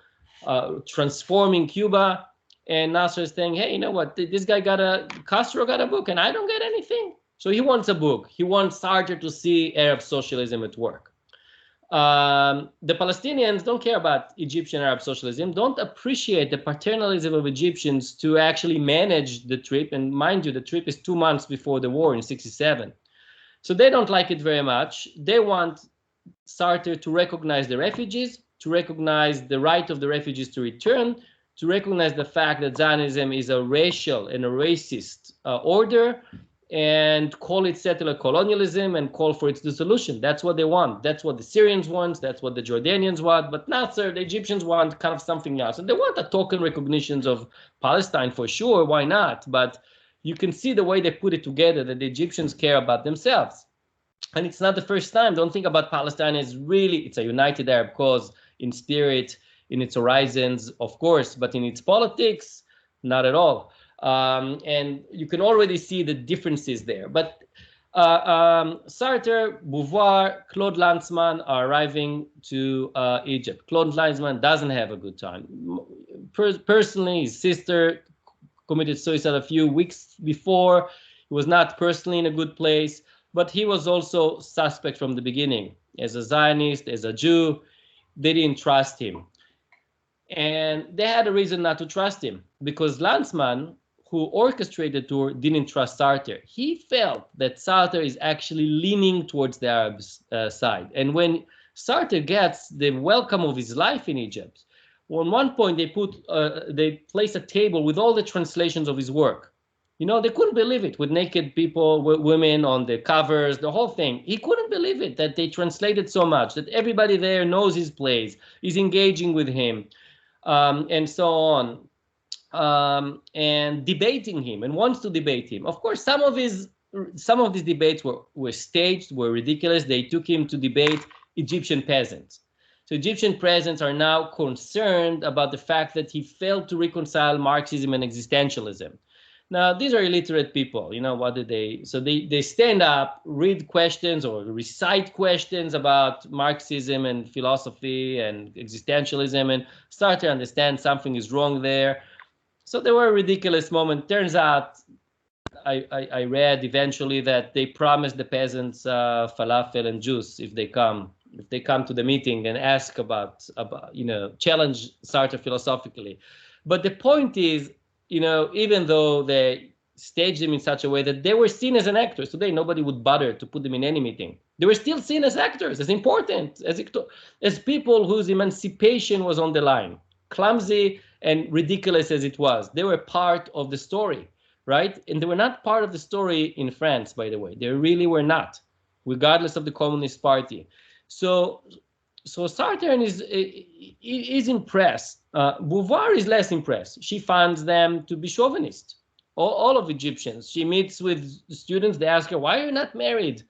transforming Cuba. And Nasser is saying, hey, you know what? This guy Castro got a book and I don't get anything. So he wants a book. He wants Sartre to see Arab socialism at work. The Palestinians don't care about Egyptian Arab socialism, don't appreciate the paternalism of Egyptians to actually manage the trip. And mind you, the trip is 2 months before the war in '67. So they don't like it very much. They want Sartre to recognize the refugees, to recognize the right of the refugees to return, to recognize the fact that Zionism is a racial and a racist order, and call it settler colonialism and call for its dissolution. That's what they want. That's what the Syrians want. That's what the Jordanians want. But Nasser, the Egyptians want kind of something else. And they want a token recognitions of Palestine for sure. Why not? But you can see the way they put it together, that the Egyptians care about themselves. And it's not the first time. Don't think about Palestine as really, it's a united Arab cause in spirit, in its horizons, of course, but in its politics, not at all. And you can already see the differences there. But Sartre, Beauvoir, Claude Lanzmann are arriving to Egypt. Claude Lanzmann doesn't have a good time. Personally, his sister committed suicide a few weeks before. He was not personally in a good place, but he was also suspect from the beginning. As a Zionist, as a Jew, they didn't trust him. And they had a reason not to trust him, because Lanzmann, who orchestrated the tour, didn't trust Sartre. He felt that Sartre is actually leaning towards the Arab side. And when Sartre gets the welcome of his life in Egypt, on one point they place a table with all the translations of his work. They couldn't believe it, with naked people, women on the covers, the whole thing. He couldn't believe it that they translated so much, that everybody there knows his plays, is engaging with him, and so on. And debating him and wants to debate him. Of course, some of these debates were staged, were ridiculous. They took him to debate Egyptian peasants. So Egyptian peasants are now concerned about the fact that he failed to reconcile Marxism and existentialism. Now, these are illiterate people. What do they? So they stand up, read questions or recite questions about Marxism and philosophy and existentialism, and start to understand something is wrong there. So there were a ridiculous moment. Turns out, I read eventually that they promised the peasants falafel and juice if they come to the meeting and ask about challenge Sartre philosophically. But the point is, even though they staged them in such a way that they were seen as an actors, today nobody would bother to put them in any meeting. They were still seen as actors, as important, as people whose emancipation was on the line. Clumsy and ridiculous as it was, they were part of the story, right? And they were not part of the story in France, by the way. They really were not, regardless of the Communist Party. So Sartre is impressed. Beauvoir is less impressed. She finds them to be chauvinist, all of Egyptians. She meets with students. They ask her, why are you not married?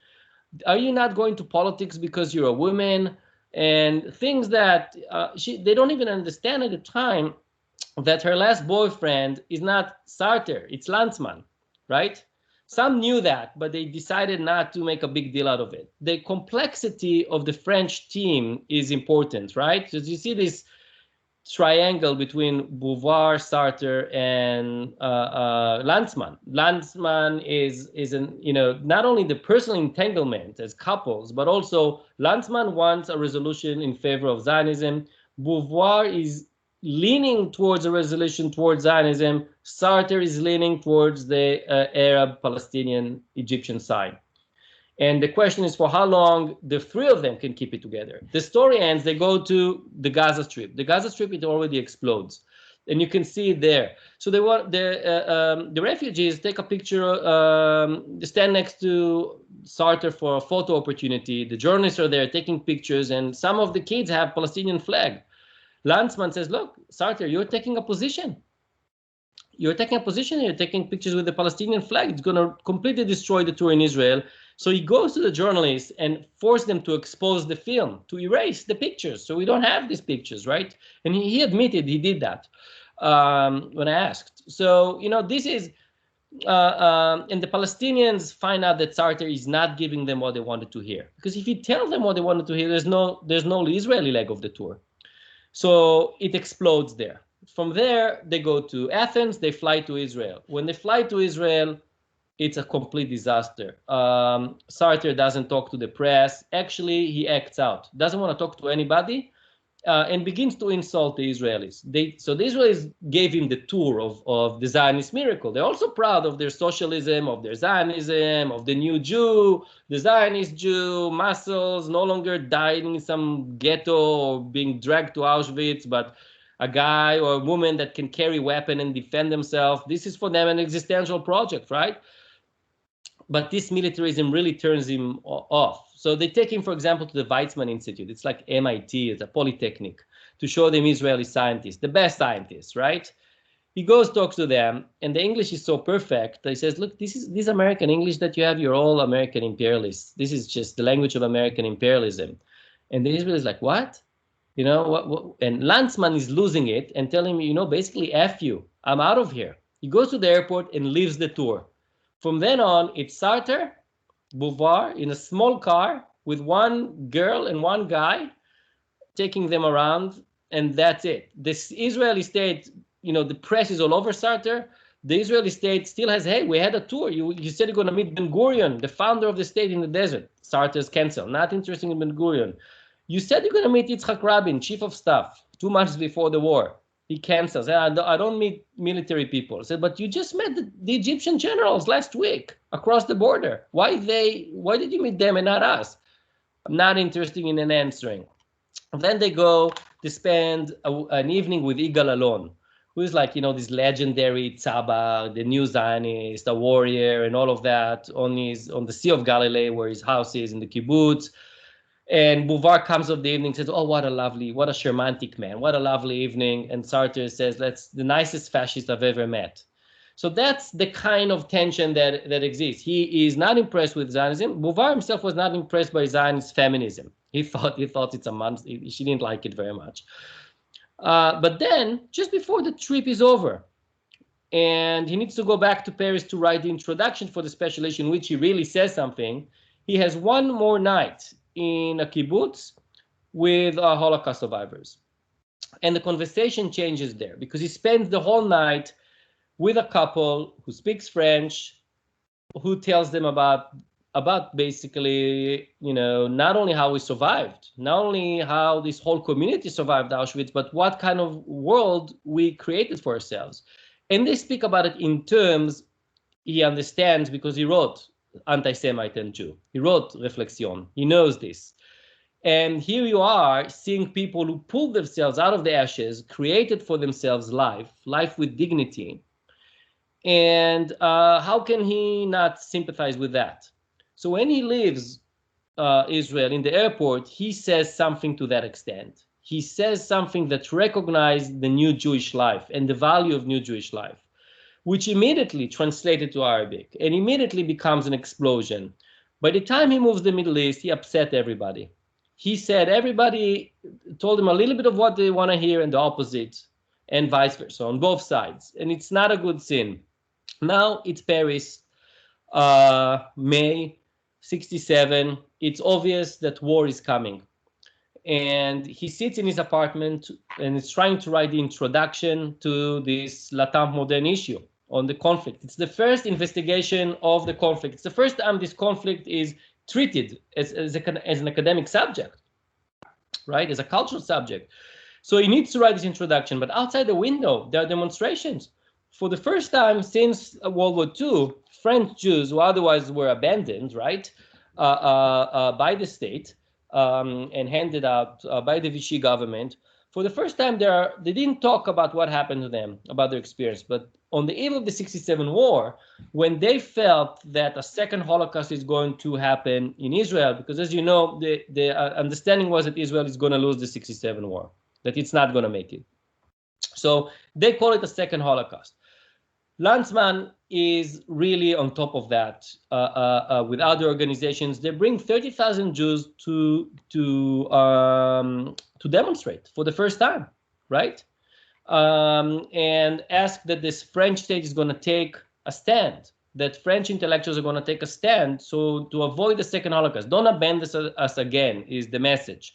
Are you not going to politics because you're a woman? And things that they don't even understand at the time, that her last boyfriend is not Sartre, it's Lanzmann, right? Some knew that, but they decided not to make a big deal out of it. The complexity of the French team is important, right? Because you see this triangle between Beauvoir, Sartre, and Lanzmann. Lanzmann is not only the personal entanglement as couples, but also Lanzmann wants a resolution in favor of Zionism. Beauvoir is leaning towards a resolution towards Zionism. Sartre is leaning towards the Arab, Palestinian, Egyptian side. And the question is for how long the three of them can keep it together. The story ends, they go to the Gaza Strip. The Gaza Strip, it already explodes. And you can see it there. So the refugees take a picture, they stand next to Sartre for a photo opportunity. The journalists are there taking pictures, and some of the kids have Palestinian flag. Lanzmann says, look, Sartre, you're taking a position. you're taking a position, you're taking pictures with the Palestinian flag, it's going to completely destroy the tour in Israel. So he goes to the journalists and forces them to expose the film, to erase the pictures. So we don't have these pictures, right? And he admitted he did that when I asked. So, this is, and the Palestinians find out that Sartre is not giving them what they wanted to hear. Because if you tell them what they wanted to hear, there's no Israeli leg of the tour. So it explodes there. From there, they go to Athens, they fly to Israel. When they fly to Israel, it's a complete disaster. Sartre doesn't talk to the press. Actually, he acts out, doesn't want to talk to anybody, and begins to insult the Israelis. So the Israelis gave him the tour of the Zionist miracle. They're also proud of their socialism, of their Zionism, of the new Jew, the Zionist Jew, muscles, no longer dying in some ghetto or being dragged to Auschwitz, but a guy or a woman that can carry a weapon and defend themselves. This is for them an existential project, right? But this militarism really turns him off. So they take him, for example, to the Weizmann Institute. It's like MIT, it's a polytechnic, to show them Israeli scientists, the best scientists, right? He goes, talks to them, and the English is so perfect that he says, look, this American English that you have, you're all American imperialists. This is just the language of American imperialism. And the Israeli is like, what? What? And Lanzmann is losing it and telling me, basically, F you, I'm out of here. He goes to the airport and leaves the tour. From then on, it's Sartre, Beauvoir in a small car with one girl and one guy taking them around, and that's it. This Israeli state, the press is all over Sartre. The Israeli state still has, hey, we had a tour. You said you're going to meet Ben Gurion, the founder of the state in the desert. Sartre's canceled, not interested in Ben Gurion. You said you're going to meet Yitzhak Rabin, chief of staff, 2 months before the war. He cancels. I don't meet military people. I said, but you just met the Egyptian generals last week across the border. Why did you meet them and not us? I'm not interested in an answering. And then they go to spend an evening with Yigal Allon, who is like, this legendary Tzaba, the new Zionist, a warrior, and all of that on the Sea of Galilee, where his house is in the kibbutz. And Beauvoir comes of the evening, says, oh, what a charmantic man, what a lovely evening. And Sartre says, that's the nicest fascist I've ever met. So that's the kind of tension that exists. He is not impressed with Zionism. Beauvoir himself was not impressed by Zionist feminism. He thought it's a monster. She didn't like it very much. But then, just before the trip is over, and he needs to go back to Paris to write the introduction for the special issue in which he really says something, he has one more night in a kibbutz with Holocaust survivors. And the conversation changes there because he spends the whole night with a couple who speaks French, who tells them about basically, not only how we survived, not only how this whole community survived Auschwitz, but what kind of world we created for ourselves. And they speak about it in terms he understands because he wrote Anti-Semite and Jew. He wrote Reflexion. He knows this. And here you are seeing people who pulled themselves out of the ashes, created for themselves life with dignity. And how can he not sympathize with that? So when he leaves Israel in the airport, he says something to that extent. He says something that recognizes the new Jewish life and the value of new Jewish life, which immediately translated to Arabic and immediately becomes an explosion. By the time he moves to the Middle East, he upset everybody. He said everybody told him a little bit of what they want to hear and the opposite, and vice versa, on both sides. And it's not a good sin. Now it's Paris, May 1967. It's obvious that war is coming. And he sits in his apartment and is trying to write the introduction to this La Temps Moderne issue on the conflict. It's the first investigation of the conflict. It's the first time this conflict is treated as an academic subject, right, as a cultural subject. So he needs to write this introduction, but outside the window, there are demonstrations. For the first time since World War II, French Jews, who otherwise were abandoned, right, by the state and handed out by the Vichy government, for the first time they didn't talk about what happened to them, about their experience. But on the eve of the 1967 war, when they felt that a second Holocaust is going to happen in Israel, because as you know, the understanding was that Israel is going to lose the 1967 war, that it's not going to make it. So they call it a second Holocaust. Lanzmann is really on top of that with other organizations. They bring 30,000 Jews to demonstrate for the first time, right? And ask that this French state is going to take a stand, that French intellectuals are going to take a stand, so to avoid the second Holocaust. Don't abandon us again is the message.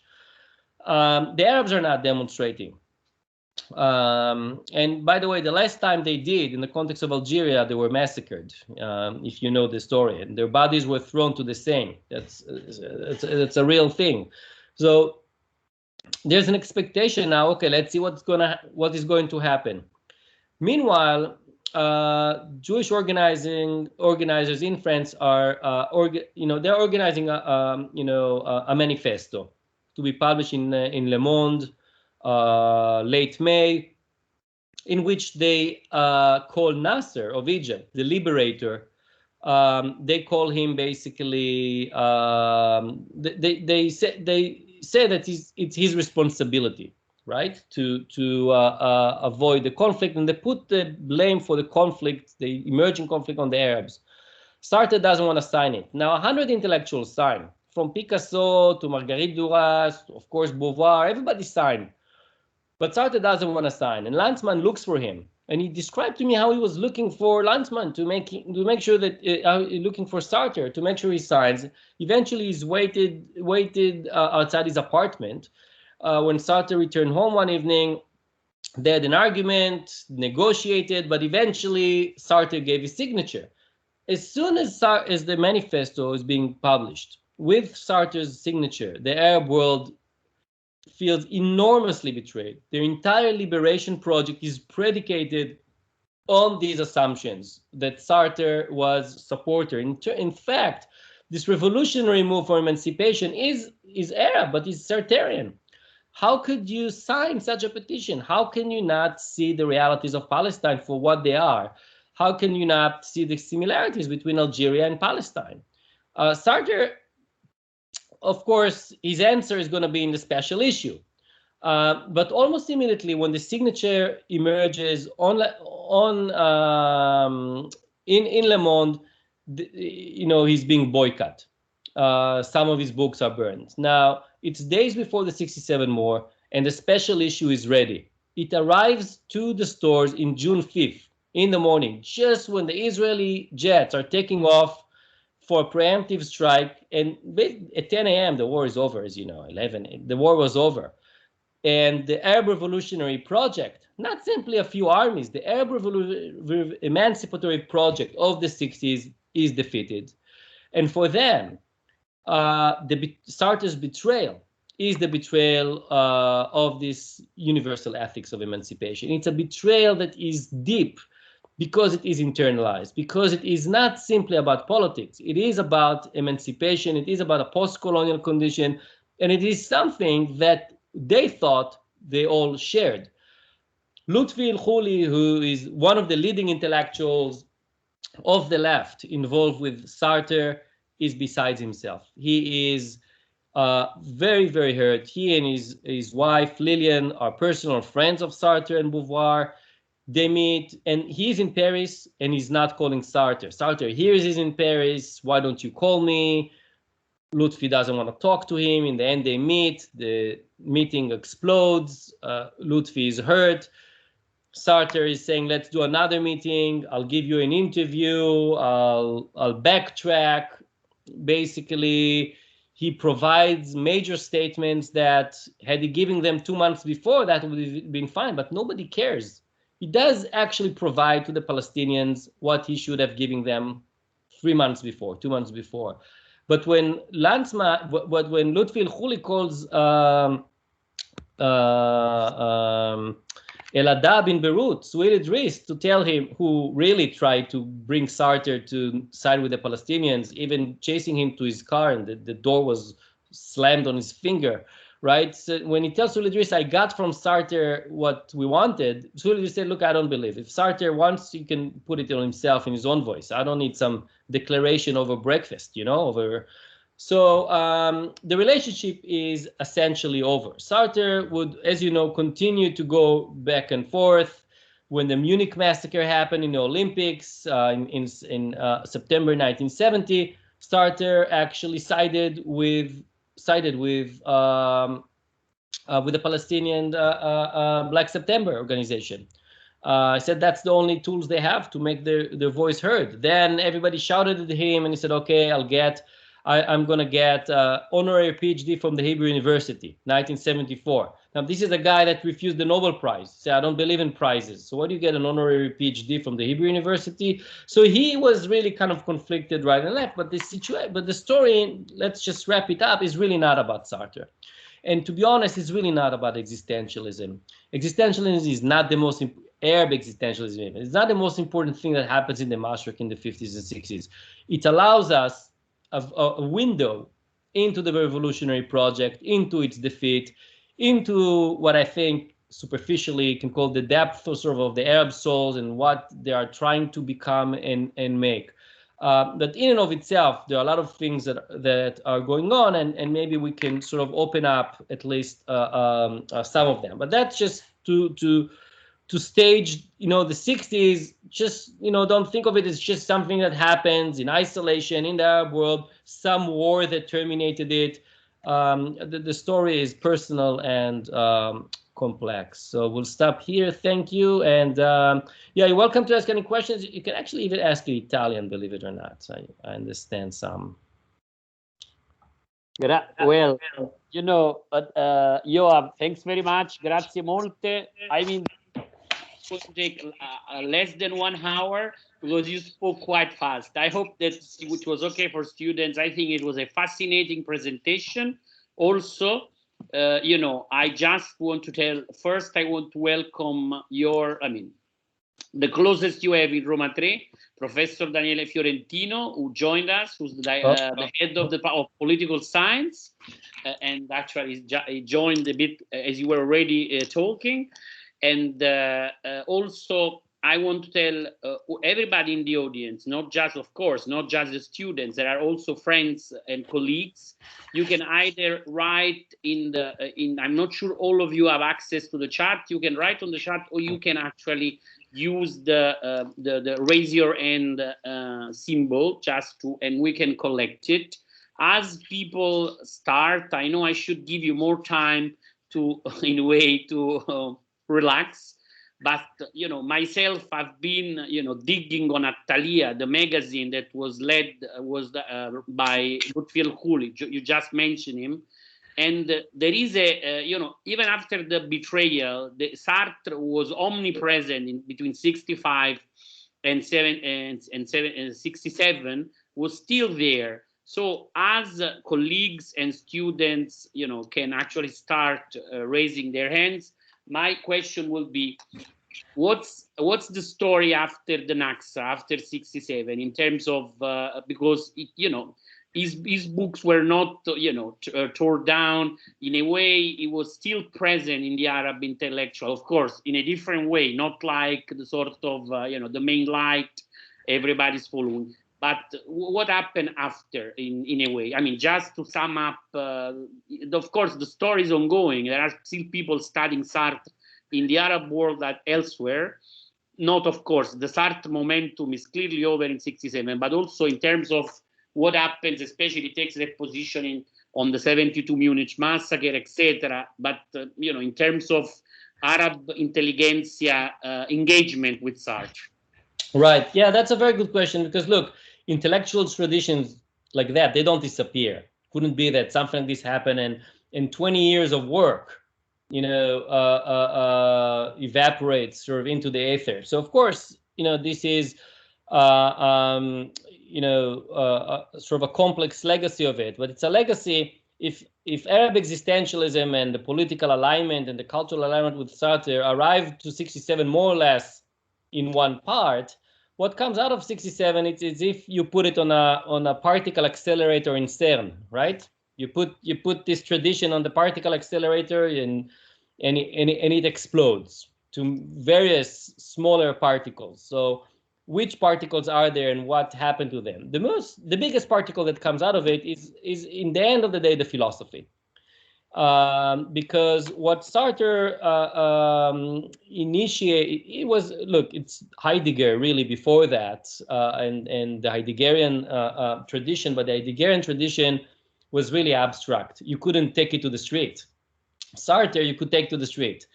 The Arabs are not demonstrating. And by the way, the last time they did, in the context of Algeria, they were massacred, if you know the story, and their bodies were thrown to the Seine. That's a real thing. So there's an expectation now. Okay, let's see what is going to happen. Meanwhile, Jewish organizers in France are, they're organizing a manifesto to be published in Le Monde late May, in which they call Nasser of Egypt the liberator. They call him basically. They say that it's his responsibility, right, to avoid the conflict, and they put the blame for the conflict, the emerging conflict, on the Arabs. Sartre doesn't want to sign it. Now, 100 intellectuals sign, from Picasso to Marguerite Duras, of course, Beauvoir, everybody signed. But Sartre doesn't want to sign, and Lanzmann looks for him. And he described to me how he was looking for Lanzmann to make sure that looking for Sartre to make sure he signs. Eventually, he's waited outside his apartment. When Sartre returned home one evening, they had an argument, negotiated, but eventually Sartre gave his signature. As soon as the manifesto is being published with Sartre's signature, the Arab world feels enormously betrayed. Their entire liberation project is predicated on these assumptions that Sartre was a supporter. In fact, this revolutionary move for emancipation is Arab, but is Sartrean. How could you sign such a petition? How can you not see the realities of Palestine for what they are? How can you not see the similarities between Algeria and Palestine? Sartre, of course, his answer is going to be in the special issue. But almost immediately, when the signature emerges in Le Monde, he's being boycotted. Some of his books are burned. Now, it's days before the 67 war, and the special issue is ready. It arrives to the stores in June 5th in the morning, just when the Israeli jets are taking off for a preemptive strike. And at 10 a.m., the war is over, as you know, 11, the war was over. And the Arab Revolutionary Project, not simply a few armies, the Arab Emancipatory Project of the 60s is defeated. And for them, Sartre's betrayal is the betrayal of this universal ethics of emancipation. It's a betrayal that is deep because it is internalized, because it is not simply about politics. It is about emancipation. It is about a post-colonial condition. And it is something that they thought they all shared. Lutfi El-Khouly, who is one of the leading intellectuals of the left involved with Sartre, is beside himself. He is very, very hurt. He and his wife, Lillian, are personal friends of Sartre and Beauvoir. They meet, and he's in Paris, and he's not calling Sartre. Sartre, here he's in Paris. Why don't you call me? Lutfi doesn't want to talk to him. In the end, they meet. The meeting explodes. Lutfi is hurt. Sartre is saying, let's do another meeting. I'll give you an interview. I'll backtrack. Basically, he provides major statements that had he given them 2 months before, that would have been fine, but nobody cares. He does actually provide to the Palestinians what he should have given them 3 months before, 2 months before. But when Lutfi El-Khouly calls El Adab in Beirut, Suhail Idris, to tell him, who really tried to bring Sartre to side with the Palestinians, even chasing him to his car, and the door was slammed on his finger, right? So when he tells Suhail Idris, I got from Sartre what we wanted, Suhail Idris said, look, I don't believe. If Sartre wants, he can put it on himself in his own voice. I don't need some declaration over breakfast, So the relationship is essentially over. Sartre would, as you know, continue to go back and forth when the Munich massacre happened in the Olympics in September 1970, Sartre actually sided with the Palestinian Black September organization. I said that's the only tools they have to make their voice heard. Then everybody shouted at him, and he said, "Okay, I'm going to get honorary PhD from the Hebrew University, 1974." Now, this is a guy that refused the Nobel Prize. Say, I don't believe in prizes. So why do you get an honorary PhD from the Hebrew University? So he was really kind of conflicted right and left. But the story, let's just wrap it up, is really not about Sartre. And to be honest, it's really not about existentialism. Existentialism is not the most Arab existentialism. It's not the most important thing that happens in the Mashriq in the 50s and 60s. It allows us a window into the revolutionary project, into its defeat, into what I think superficially can call the depth of the Arab souls and what they are trying to become and make. But in and of itself, there are a lot of things that are going on, and maybe we can sort of open up at least some of them. But that's just to stage, the 60s. Just don't think of it as just something that happens in isolation in the Arab world, some war that terminated it. The story is personal and complex. So we'll stop here. Thank you. And yeah, you're welcome to ask any questions. You can actually even ask in Italian, believe it or not. I understand some. Well, Yoav, thanks very much. Grazie molte. I mean, it will take less than 1 hour because you spoke quite fast. I hope that which was okay for students. I think it was a fascinating presentation. Also, I just want to tell, first I want to welcome the closest you have in Roma 3, Professor Daniele Fiorentino, who joined us, who's the head of political science, and actually he joined a bit as you were already talking. And also, I want to tell everybody in the audience, not just the students, there are also friends and colleagues. You can either write I'm not sure all of you have access to the chat. You can write on the chat, or you can actually use the raise your hand symbol and we can collect it. As people start, I know I should give you more time to, in a way, to relax. But, myself, I've been, digging on Attalia, the magazine that was led by Lutfi Khuli. You just mentioned him. And there is even after the betrayal, Sartre was omnipresent between 65 and 67, was still there. So as colleagues and students, can actually start raising their hands, my question will be, what's the story after the Naksa, after 67, in terms of, because, his books were not, torn down. In a way, it was still present in the Arab intellectual, of course, in a different way, not like the sort of, the main light everybody's following. But what happened after, in a way? I mean, just to sum up, of course, the story is ongoing. There are still people studying Sartre in the Arab world and elsewhere. Not, of course, the Sartre momentum is clearly over in 67, but also in terms of what happens, especially takes that position on the 72 Munich massacre, etc. But, in terms of Arab intelligentsia engagement with Sartre. Right. Yeah, that's a very good question, because look, intellectual traditions like that, they don't disappear. Couldn't be that something like this happened and in 20 years of work, evaporates sort of into the aether. So of course, this is sort of a complex legacy of it, but it's a legacy. If Arab existentialism and the political alignment and the cultural alignment with Sartre arrived to 67 more or less in one part, what comes out of 67, it's as if you put it on a particle accelerator in CERN, right? You put this tradition on the particle accelerator and it explodes to various smaller particles. So which particles are there and what happened to them? The biggest particle that comes out of it is in the end of the day, the philosophy. Because what Sartre initiated, it was, look, it's Heidegger really before that, and the Heideggerian tradition, but the Heideggerian tradition was really abstract. You couldn't take it to the street. Sartre, you could take to the street.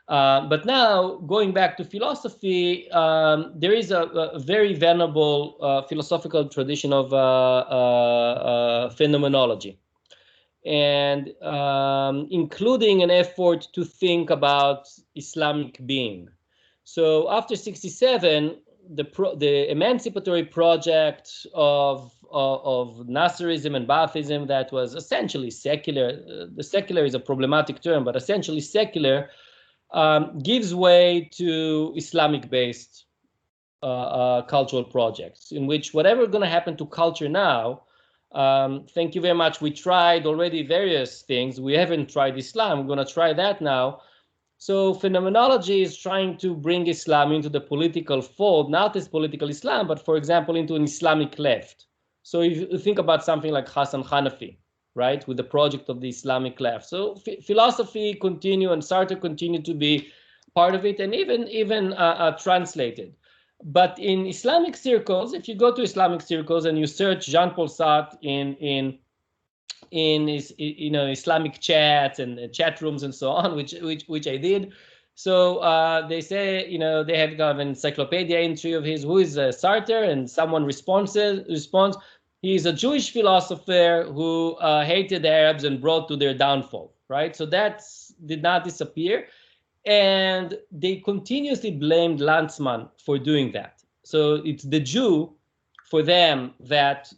But now, going back to philosophy, there is a very venerable philosophical tradition of phenomenology, and including an effort to think about Islamic being. So after 67, the emancipatory project of Nasserism and Baathism, that was essentially secular, the secular is a problematic term, but essentially secular, gives way to Islamic-based cultural projects, in which whatever is going to happen to culture now, thank you very much. We tried already various things. We haven't tried Islam. We're going to try that now. So phenomenology is trying to bring Islam into the political fold, not as political Islam, but for example, into an Islamic left. So if you think about something like Hassan Hanafi, right, with the project of the Islamic left. So philosophy continue and Sartre continue to be part of it, and even translated. But in Islamic circles, if you go to Islamic circles and you search Jean-Paul Sartre in his, Islamic chats and chat rooms and so on, which I did. So they say, they have kind of an encyclopedia entry of his, who is Sartre, and someone responds, he's a Jewish philosopher who hated the Arabs and brought to their downfall, right? So that did not disappear. And they continuously blamed Lanzmann for doing that. So it's the Jew for them that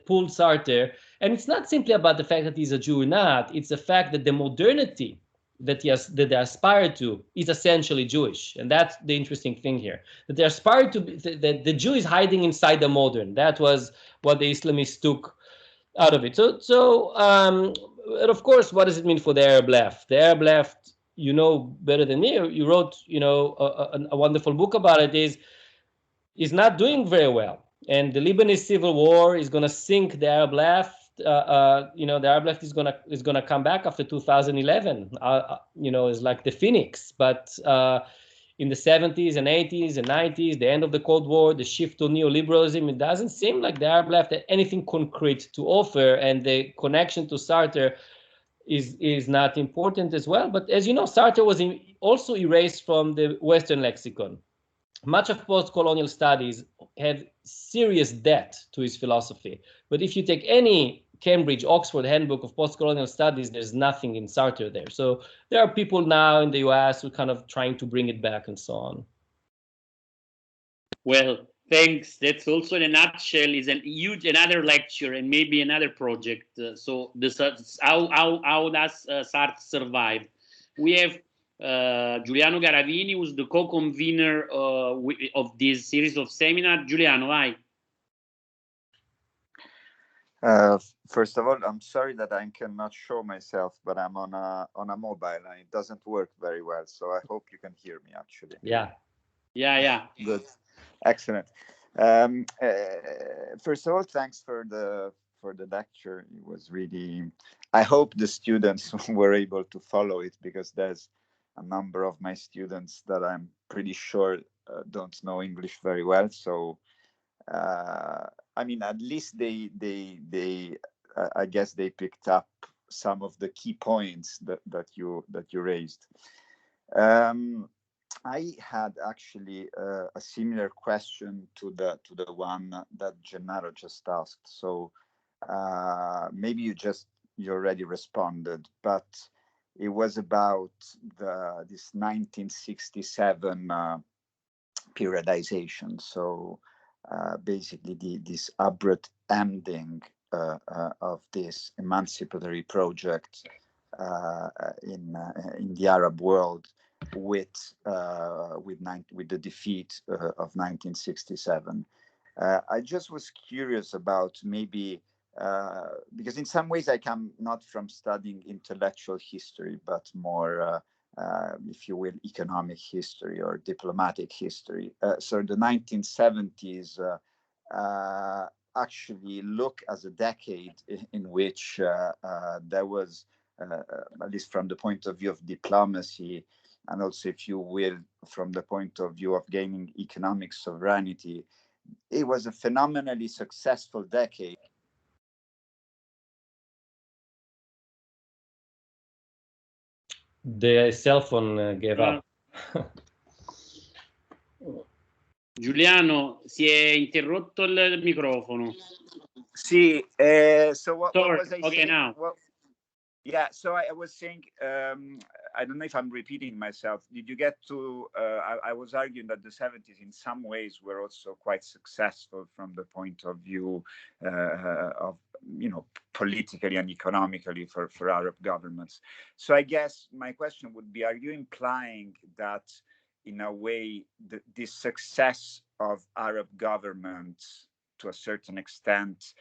pulled Sartre. And it's not simply about the fact that he's a Jew or not. It's the fact that the modernity that they aspire to is essentially Jewish. And that's the interesting thing here. That they aspire to, that the Jew is hiding inside the modern. That was what the Islamists took out of it. So and of course, what does it mean for the Arab left? The Arab left, better than me. You wrote, a wonderful book about it. Is not doing very well, and the Lebanese civil war is going to sink the Arab left. The Arab left is gonna come back after 2011. Is like the phoenix. But in the 70s and 80s and 90s, the end of the Cold War, the shift to neoliberalism, it doesn't seem like the Arab left had anything concrete to offer, and the connection to Sartre is not important as well. But as you know, Sartre was also erased from the Western lexicon. Much of post-colonial studies have serious debt to his philosophy. But if you take any Cambridge, Oxford handbook of post-colonial studies, there's nothing in Sartre there. So there are people now in the US who kind of trying to bring it back and so on. Well, thanks. That's also in a nutshell is another lecture and maybe another project. So this how does Sartre survive? We have Giuliano Garavini, who's the co-convener of this series of seminars. Giuliano, hi. First of all, I'm sorry that I cannot show myself, but I'm on a mobile and it doesn't work very well. So I hope you can hear me actually. Yeah. Good, excellent. First of all, thanks for the lecture. It was really. I hope the students were able to follow it, because there's a number of my students that I'm pretty sure don't know English very well. So, I mean, at least they I guess they picked up some of the key points that you raised. I had actually a similar question to the one that Gennaro just asked. So maybe you already responded, but it was about this 1967 periodization. So basically this abrupt ending of this emancipatory project in the Arab world with the defeat of 1967. I just was curious about maybe. Because in some ways I come not from studying intellectual history, but more, if you will, economic history or diplomatic history. So the 1970s actually look as a decade in which there was at least from the point of view of diplomacy, and also, if you will, from the point of view of gaining economic sovereignty, it was a phenomenally successful decade. The cell phone gave up. Giuliano, si è interrotto il microfono. See, so what was I okay, saying? now. Well, yeah, so I was saying, I don't know if I'm repeating myself. Did you get to, I was arguing that the 70s in some ways were also quite successful from the point of view of, politically and economically for Arab governments. So I guess my question would be, are you implying that in a way the success of Arab governments to a certain extent,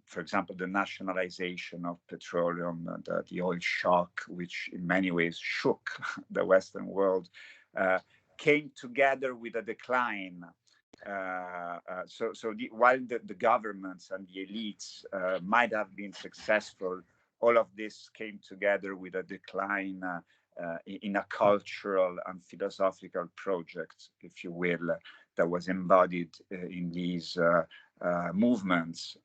for example, the nationalization of petroleum, the oil shock, which in many ways shook the Western world, came together with a decline. While the governments and the elites might have been successful, all of this came together with a decline in a cultural and philosophical project, if you will, that was embodied in these movements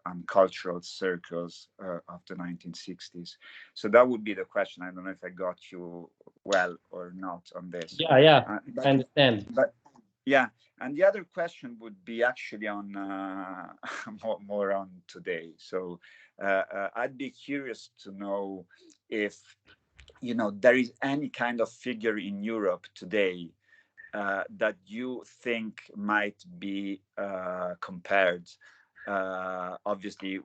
and cultural circles of the 1960s. So that would be the question. I don't know if I got you well or not on this. Yeah, I understand. But yeah, and the other question would be actually on more on today. So I'd be curious to know if there is any kind of figure in Europe today that you think might be compared, obviously,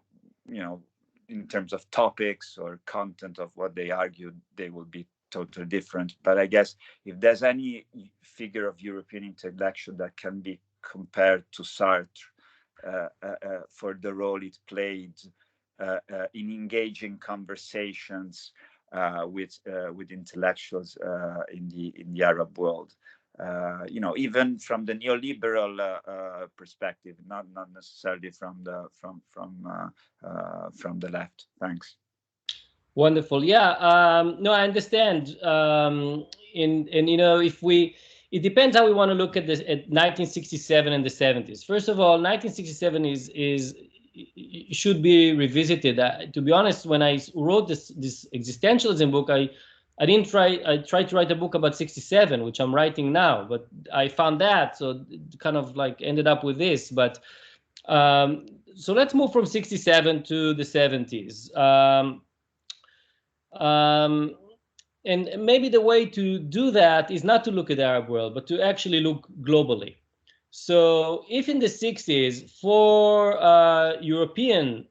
in terms of topics or content of what they argued, they will be totally different. But I guess if there's any figure of European intellectual that can be compared to Sartre for the role it played in engaging conversations with intellectuals in the Arab world, even from the neoliberal perspective, not necessarily from the left. Thanks. Wonderful. Yeah. No, I understand. It depends how we want to look at this at 1967 and the 70s. First of all, 1967 should be revisited. To be honest, when I wrote this existentialism book, I tried to write a book about 67, which I'm writing now, but I found that, so it kind of like ended up with this. But so let's move from 67 to the 70s. And maybe the way to do that is not to look at the Arab world, but to actually look globally. So if in the 60s, for European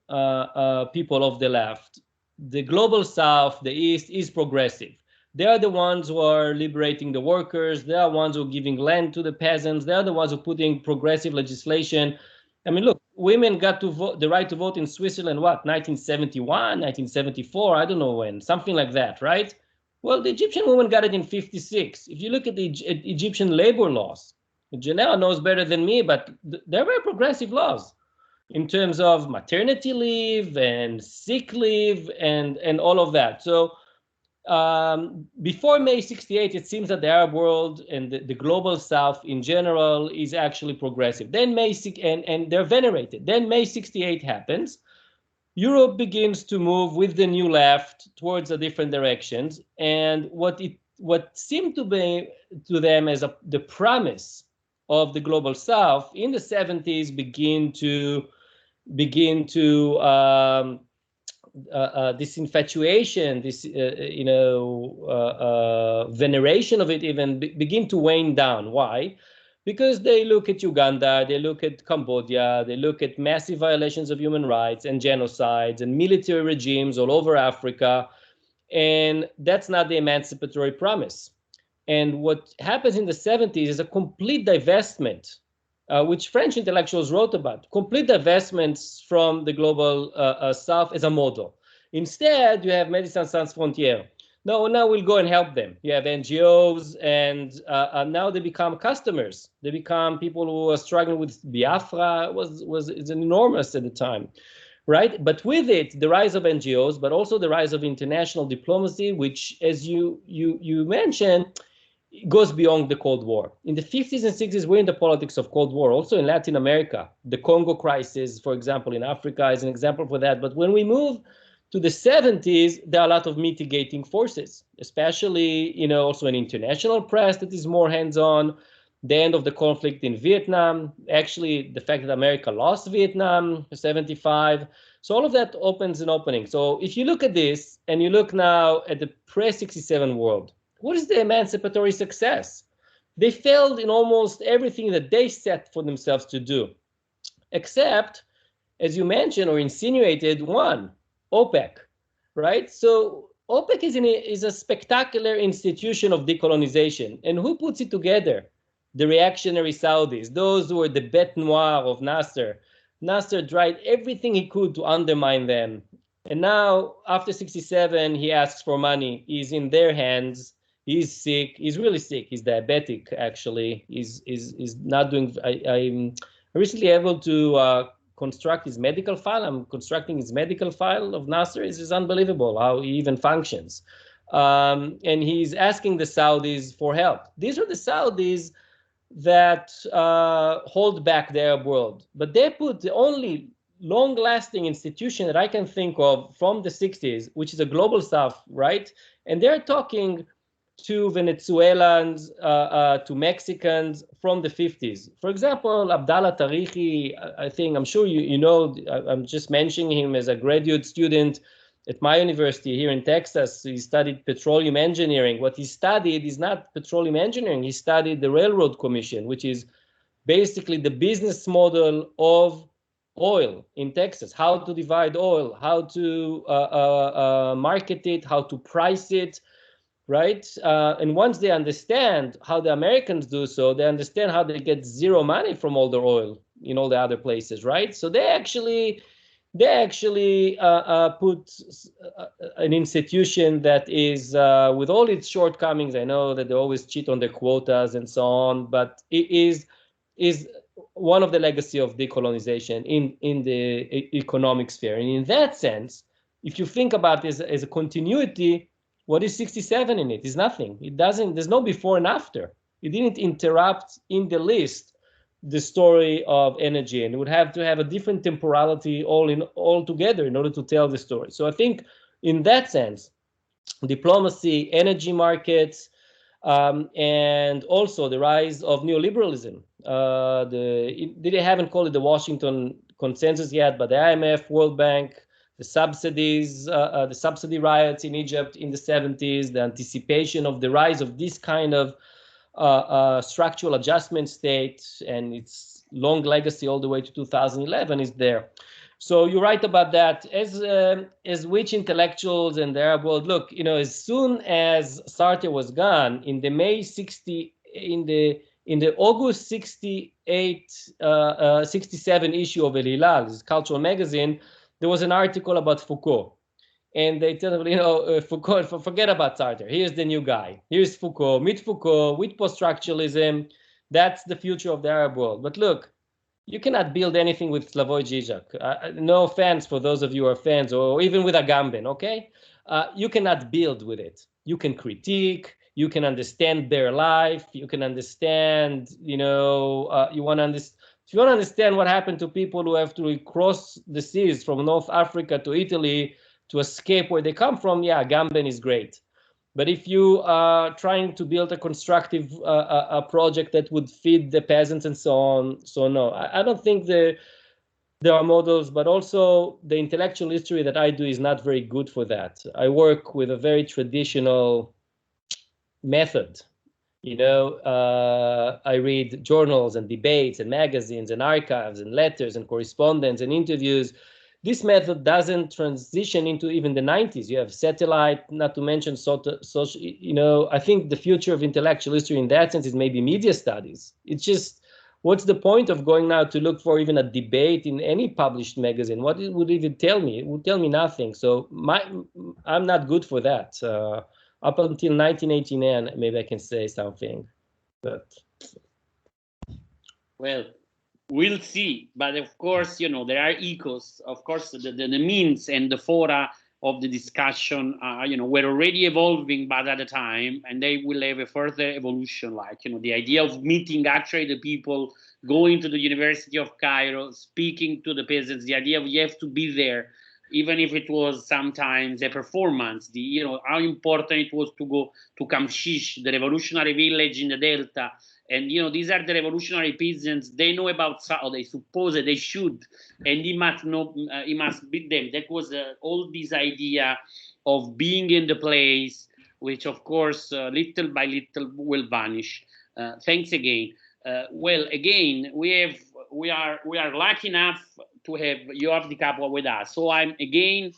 people of the left, the global south, the East, is progressive. They are the ones who are liberating the workers. They are the ones who are giving land to the peasants. They are the ones who are putting progressive legislation. I mean, look, women got to vote, the right to vote in Switzerland, what, 1971, 1974, I don't know when, something like that, right? Well, the Egyptian women got it in 56. If you look at the Egyptian labor laws, Janelle knows better than me, but they're very progressive laws in terms of maternity leave and sick leave and all of that. So before May 68, it seems that the Arab world and the global South in general is actually progressive. Then and they're venerated. Then May 68 happens. Europe begins to move with the new left towards a different directions. And what seemed to be to them as the promise of the global South in the 70s begin to this infatuation, this veneration of it even begin to wane down. Why? Because they look at Uganda, they look at Cambodia, they look at massive violations of human rights and genocides and military regimes all over Africa, and that's not the emancipatory promise. And what happens in the 70s is a complete divestment, which French intellectuals wrote about, complete divestments from the global South as a model. Instead, you have Médecins Sans Frontières. Now we'll go and help them. You have NGOs, and now they become customers. They become people who are struggling with Biafra. It's enormous at the time. right? But with it, the rise of NGOs, but also the rise of international diplomacy, which, as you mentioned, goes beyond the Cold War. In the 50s and 60s, we're in the politics of Cold War, also in Latin America. The Congo crisis, for example, in Africa is an example for that. But when we move to the 70s, there are a lot of mitigating forces, especially, also an international press that is more hands-on, the end of the conflict in Vietnam, actually the fact that America lost Vietnam in 75. So all of that opens an opening. So if you look at this and you look now at the pre-67 world, what is the emancipatory success? They failed in almost everything that they set for themselves to do, except, as you mentioned or insinuated, one, OPEC, right? So OPEC is a spectacular institution of decolonization. And who puts it together? The reactionary Saudis, those who were the bête noire of Nasser. Nasser tried everything he could to undermine them. And now, after 67, he asks for money. He's in their hands. He's sick. He's really sick. He's diabetic, actually. He's not doing... I'm recently able to construct his medical file. I'm constructing his medical file of Nasser. It's just unbelievable how he even functions. And he's asking the Saudis for help. These are the Saudis that hold back the Arab world. But they put the only long-lasting institution that I can think of from the 60s, which is a global South, right? And they're talking to Venezuelans, to Mexicans from the 50s. For example, Abdallah Tariqi, I'm sure you know, I'm just mentioning him as a graduate student at my university here in Texas. He studied petroleum engineering. What he studied is not petroleum engineering. He studied the Railroad Commission, which is basically the business model of oil in Texas, how to divide oil, how to market it, how to price it, right? And once they understand how the Americans do so, they understand how they get zero money from all their oil in all the other places, right? So they actually put an institution that is, with all its shortcomings, I know that they always cheat on their quotas and so on, but it is one of the legacy of decolonization in the economic sphere. And in that sense, if you think about this as a continuity, what is 67 in it? Is nothing. It doesn't, there's no before and after. It didn't interrupt in the least the story of energy, and it would have to have a different temporality all together in order to tell the story. So I think in that sense, diplomacy, energy markets, and also the rise of neoliberalism. They haven't called it the Washington Consensus yet, but the IMF, World Bank, the subsidies, the subsidy riots in Egypt in the 70s, the anticipation of the rise of this kind of structural adjustment state and its long legacy all the way to 2011 is there. So you're right about that. As which intellectuals in the Arab world, look, as soon as Sartre was gone in the August 67 issue of El Hilal, this cultural magazine, there was an article about Foucault. And they tell them, Foucault, forget about Sartre. Here's the new guy. Here's Foucault. Meet Foucault with post-structuralism. That's the future of the Arab world. But look, you cannot build anything with Slavoj Žižek. No offense for those of you who are fans, or even with Agamben, okay? You cannot build with it. You can critique. You can understand their life. You can understand, you want to understand. If you want to understand what happened to people who have to cross the seas from North Africa to Italy to escape where they come from, yeah, Agamben is great. But if you are trying to build a constructive a project that would feed the peasants and so on, so no, I don't think there are models, but also the intellectual history that I do is not very good for that. I work with a very traditional method. I read journals and debates and magazines and archives and letters and correspondence and interviews. This method doesn't transition into even the 90s. You have satellite, not to mention social. I think the future of intellectual history in that sense is maybe media studies. It's just, what's the point of going now to look for even a debate in any published magazine? What it would even tell me? It would tell me nothing. So I'm not good for that. Up until 1989, maybe I can say something. But well, We'll see, but of course, you know, there are echoes. Of course, the means and the fora of the discussion, you know, were already evolving, but at the time, and they will have a further evolution. Like, you know, the idea of meeting actually the people, going to the University of Cairo, speaking to the peasants, the idea of you have to be there, even if it was sometimes a performance. The, you know, how important it was to go to Kamshish, the revolutionary village in the Delta. And, you know, these are the revolutionary peasants. They know about Saudi. They suppose that they should, and he must know. He must beat them. That was all this idea of being in the place, which, of course, little by little will vanish. Thanks again. Well, again, we are lucky enough to have Yoav Di-Capua with us. So I'm again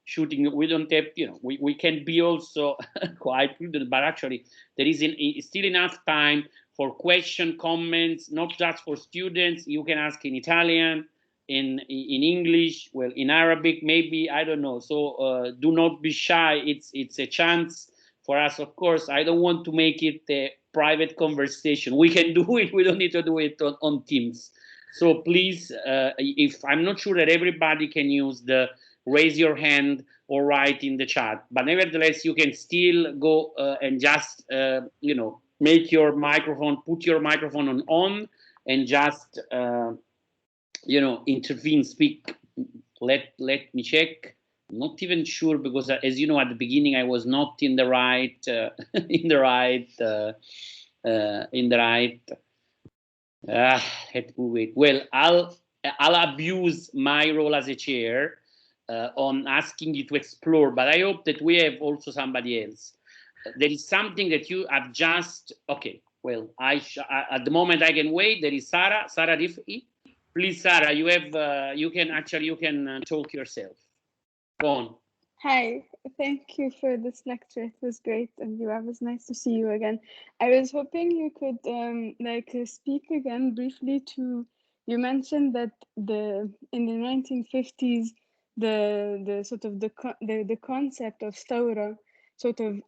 shooting. We don't have, you know, we can be also quite prudent, but actually there is still enough time for question, comments, not just for students. You can ask in Italian, in English, well, in Arabic, maybe, I don't know. So do not be shy. It's a chance for us. Of course, I don't want to make it a private conversation. We can do it. We don't need to do it on Teams. So please, if I'm not sure that everybody can use the raise your hand or write in the chat, but nevertheless, you can still go and just, you know, make your microphone, put your microphone on and just, you know, intervene, speak. Let me check. I'm not even sure, because as you know, at the beginning, I was not in the right, well, I'll abuse my role as a chair on asking you to explore, but I hope that we have also somebody else. There is something that you have just, okay, well, at the moment I can wait. There is Sarah Rifki. Please, Sarah, you have, you can talk yourself. Go on. Hi, thank you for this lecture. It was great, and it was nice to see you again. I was hoping you could speak again briefly to, you mentioned that in the 1950s, the sort of the concept of Storia sort of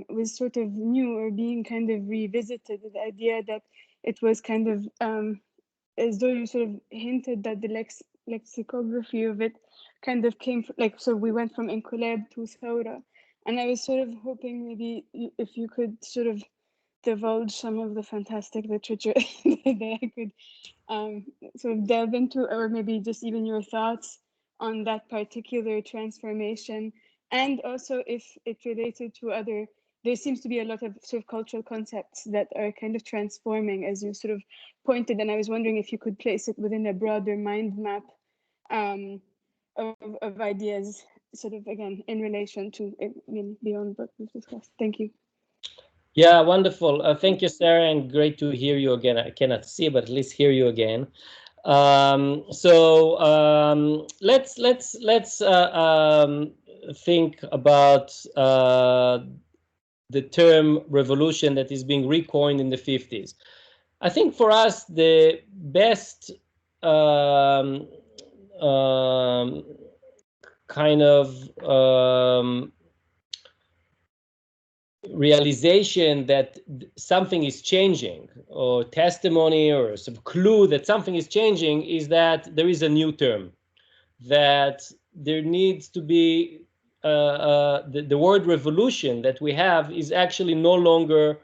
was sort of new, or being kind of revisited. The idea that it was kind of as though you sort of hinted that the lexicography of it kind of came so we went from Inqilab to Thawra, and I was sort of hoping maybe if you could sort of divulge some of the fantastic literature that I could sort of delve into, or maybe just even your thoughts on that particular transformation, and also if it related to other. There seems to be a lot of sort of cultural concepts that are kind of transforming, as you sort of pointed, and I was wondering if you could place it within a broader mind map of ideas, sort of again in relation to beyond what we've discussed. Thank you. Yeah, wonderful. Thank you, Sarah, and great to hear you again. I cannot see, but at least hear you again. Let's think about the term revolution that is being recoined in the 50s. I think for us the best kind of realization that something is changing, or testimony, or some clue that something is changing, is that there is a new term, that there needs to be the word revolution that we have is actually no longer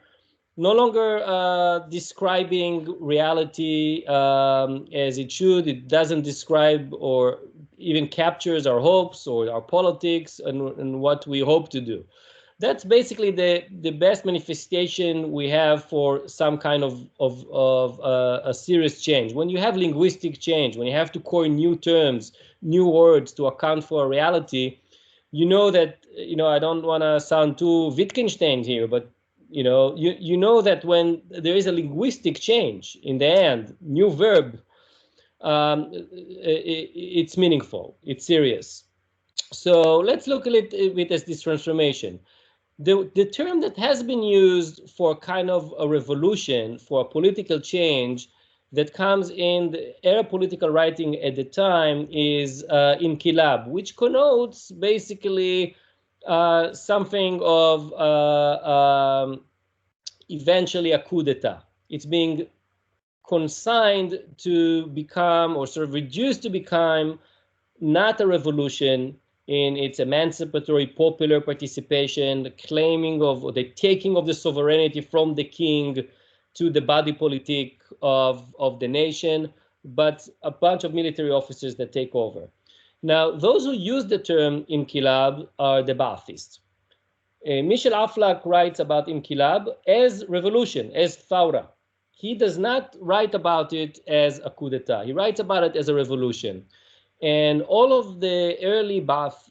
describing reality as it should. It doesn't describe or even captures our hopes or our politics and what we hope to do. That's basically the best manifestation we have for some kind of a serious change. When you have linguistic change, when you have to coin new terms, new words to account for a reality, you know that, I don't want to sound too Wittgenstein here, but you know that when there is a linguistic change in the end, new verb, it's meaningful, it's serious. So let's look at it as this transformation. The term that has been used for kind of a revolution, for a political change that comes in the Arab political writing at the time is inqilab, which connotes basically something of eventually a coup d'etat. It's being consigned to become, or sort of reduced to become, not a revolution in its emancipatory popular participation, the claiming of, or the taking of the sovereignty from the king to the body politic of the nation, but a bunch of military officers that take over. Now, those who use the term Inqilab are the Baathists. Michel Aflaq writes about Inqilab as revolution, as thawra. He does not write about it as a coup d'etat. He writes about it as a revolution. And all of the early Ba'ath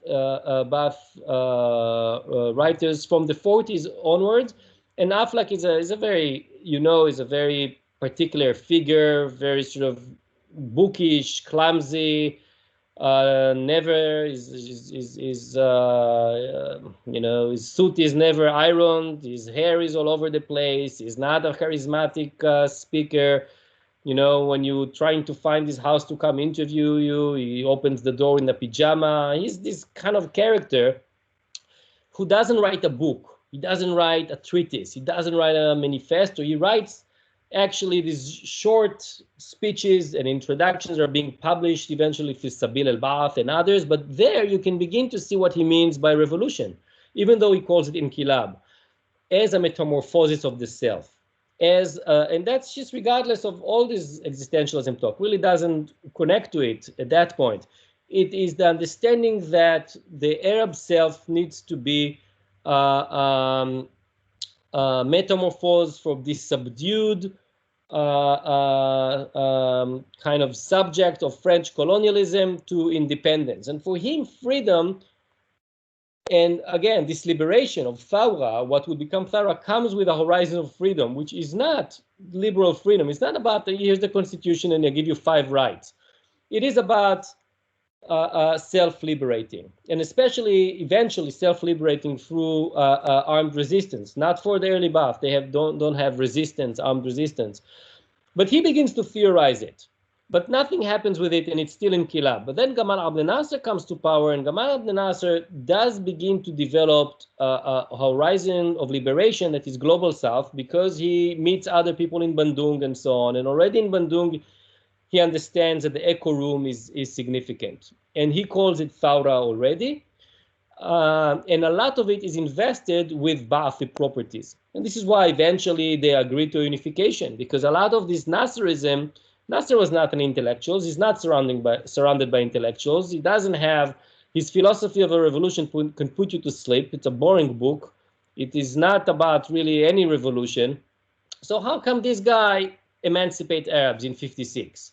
writers from the 40s onwards, and Aflaq is a very, is a very particular figure, very sort of bookish, clumsy, never his suit is never ironed, his hair is all over the place, he's not a charismatic speaker. When you're trying to find his house to come interview you, he opens the door in a pajama. He's this kind of character who doesn't write a book. He doesn't write a treatise. He doesn't write a manifesto. He writes actually these short speeches and introductions are being published eventually for Sabil al-Ba'ath and others. But there you can begin to see what he means by revolution, even though he calls it Inqilab, as a metamorphosis of the self. And that's just regardless of all this existentialism talk, really doesn't connect to it at that point. It is the understanding that the Arab self needs to be metamorphosed from this subdued kind of subject of French colonialism to independence. And for him, freedom, and again, this liberation of thawra, what would become thawra, comes with a horizon of freedom, which is not liberal freedom. It's not about here's the constitution and I give you 5 rights. It is about self-liberating, and especially eventually self-liberating through armed resistance. Not for the early Ba'ath, they don't have resistance, armed resistance. But he begins to theorize it. But nothing happens with it, and it's still Inqilab. But then Gamal Abdel Nasser comes to power, and Gamal Abdel Nasser does begin to develop a horizon of liberation that is global south, because he meets other people in Bandung and so on. And already in Bandung, he understands that the echo room is significant. And he calls it thawra already. And a lot of it is invested with Ba'athi properties. And this is why eventually they agree to unification, because a lot of this Nasserism, Nasser was not an intellectual. He's not surrounded by intellectuals. He doesn't have his philosophy of a revolution can put you to sleep. It's a boring book. It is not about really any revolution. So how come this guy emancipate Arabs in 56?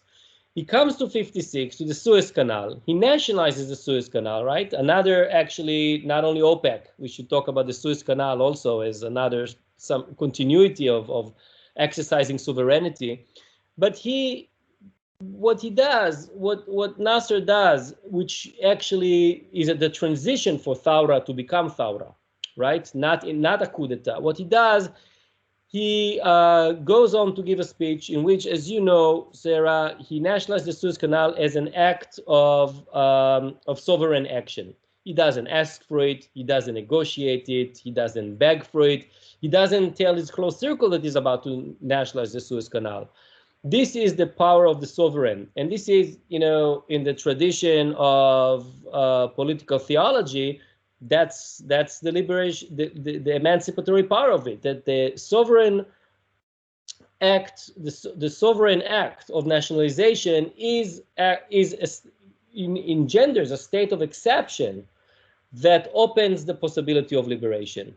He comes to 56 to the Suez Canal. He nationalizes the Suez Canal, right? Another, actually, not only OPEC. We should talk about the Suez Canal also as another some continuity of exercising sovereignty. But what Nasser does, which actually is at the transition for thawra to become thawra, right? Not a coup d'etat. What he does, he goes on to give a speech in which, as you know, Sarah, he nationalized the Suez Canal as an act of sovereign action. He doesn't ask for it. He doesn't negotiate it. He doesn't beg for it. He doesn't tell his close circle that he's about to nationalize the Suez Canal. This is the power of the sovereign. And this is, in the tradition of political theology, that's the liberation, the emancipatory power of it, that the sovereign act, the sovereign act of nationalization engenders a state of exception that opens the possibility of liberation.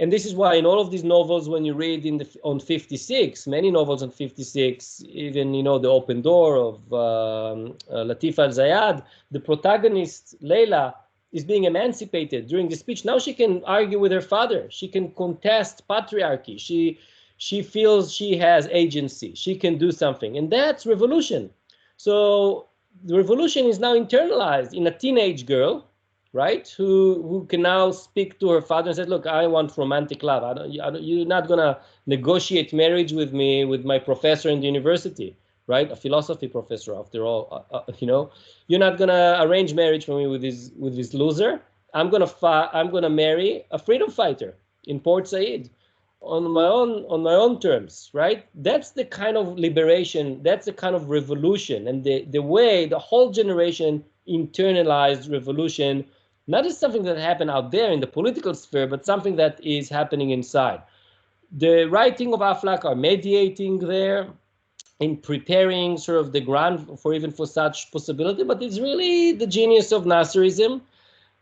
And this is why in all of these novels, when you read on 56, many novels on 56, even, The Open Door of Latif Al-Zayad, the protagonist, Leila, is being emancipated during the speech. Now she can argue with her father. She can contest patriarchy. She feels she has agency. She can do something. And that's revolution. So the revolution is now internalized in a teenage girl, right, who can now speak to her father and say, look, I want romantic love. You're not going to negotiate marriage with me, with my professor in the university, right? A philosophy professor, after all, You're not going to arrange marriage for me with this loser. I'm going to marry a freedom fighter in Port Said. on my own terms, right? That's the kind of liberation, that's the kind of revolution, and the way the whole generation internalized revolution, not as something that happened out there in the political sphere, but something that is happening inside. The writing of Aflaq are mediating there in preparing sort of the ground for such possibility, but it's really the genius of Nasserism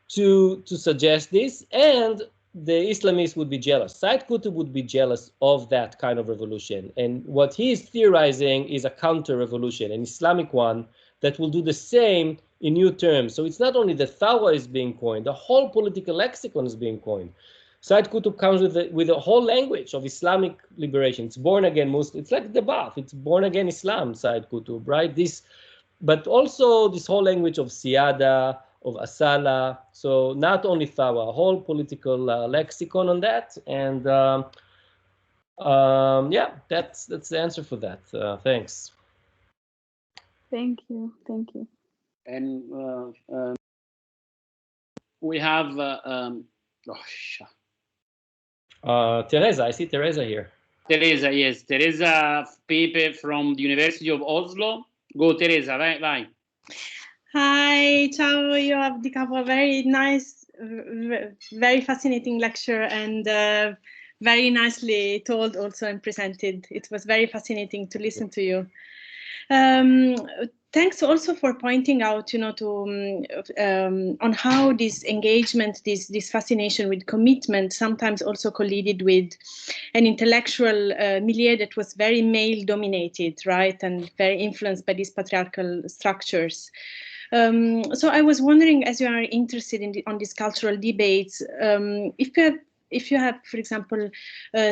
to suggest this, and the Islamists would be jealous. Said Qutb would be jealous of that kind of revolution, and what he is theorizing is a counter-revolution, an Islamic one that will do the same in new terms. So it's not only the Thawa is being coined, the whole political lexicon is being coined. Said Qutb comes with a whole language of Islamic liberation. It's born again Muslim. It's like the Ba'ath. It's born again Islam, Said Qutb, right? But also this whole language of Siyada, of Asala. So not only Thawa, a whole political lexicon on that. And yeah, that's the answer for that. Thanks. Thank you. Thank you. And we have Teresa. I see Teresa here. Teresa, yes. Teresa Pepe from the University of Oslo. Go, Teresa, vai. Hi, ciao, Yoav Di-Capua. Very nice, very fascinating lecture, and very nicely told also and presented. It was very fascinating to listen to you. Thanks also for pointing out, on how this engagement, this fascination with commitment sometimes also collided with an intellectual milieu that was very male-dominated, right, and very influenced by these patriarchal structures. So I was wondering, as you are interested on these cultural debates, if you have, for example,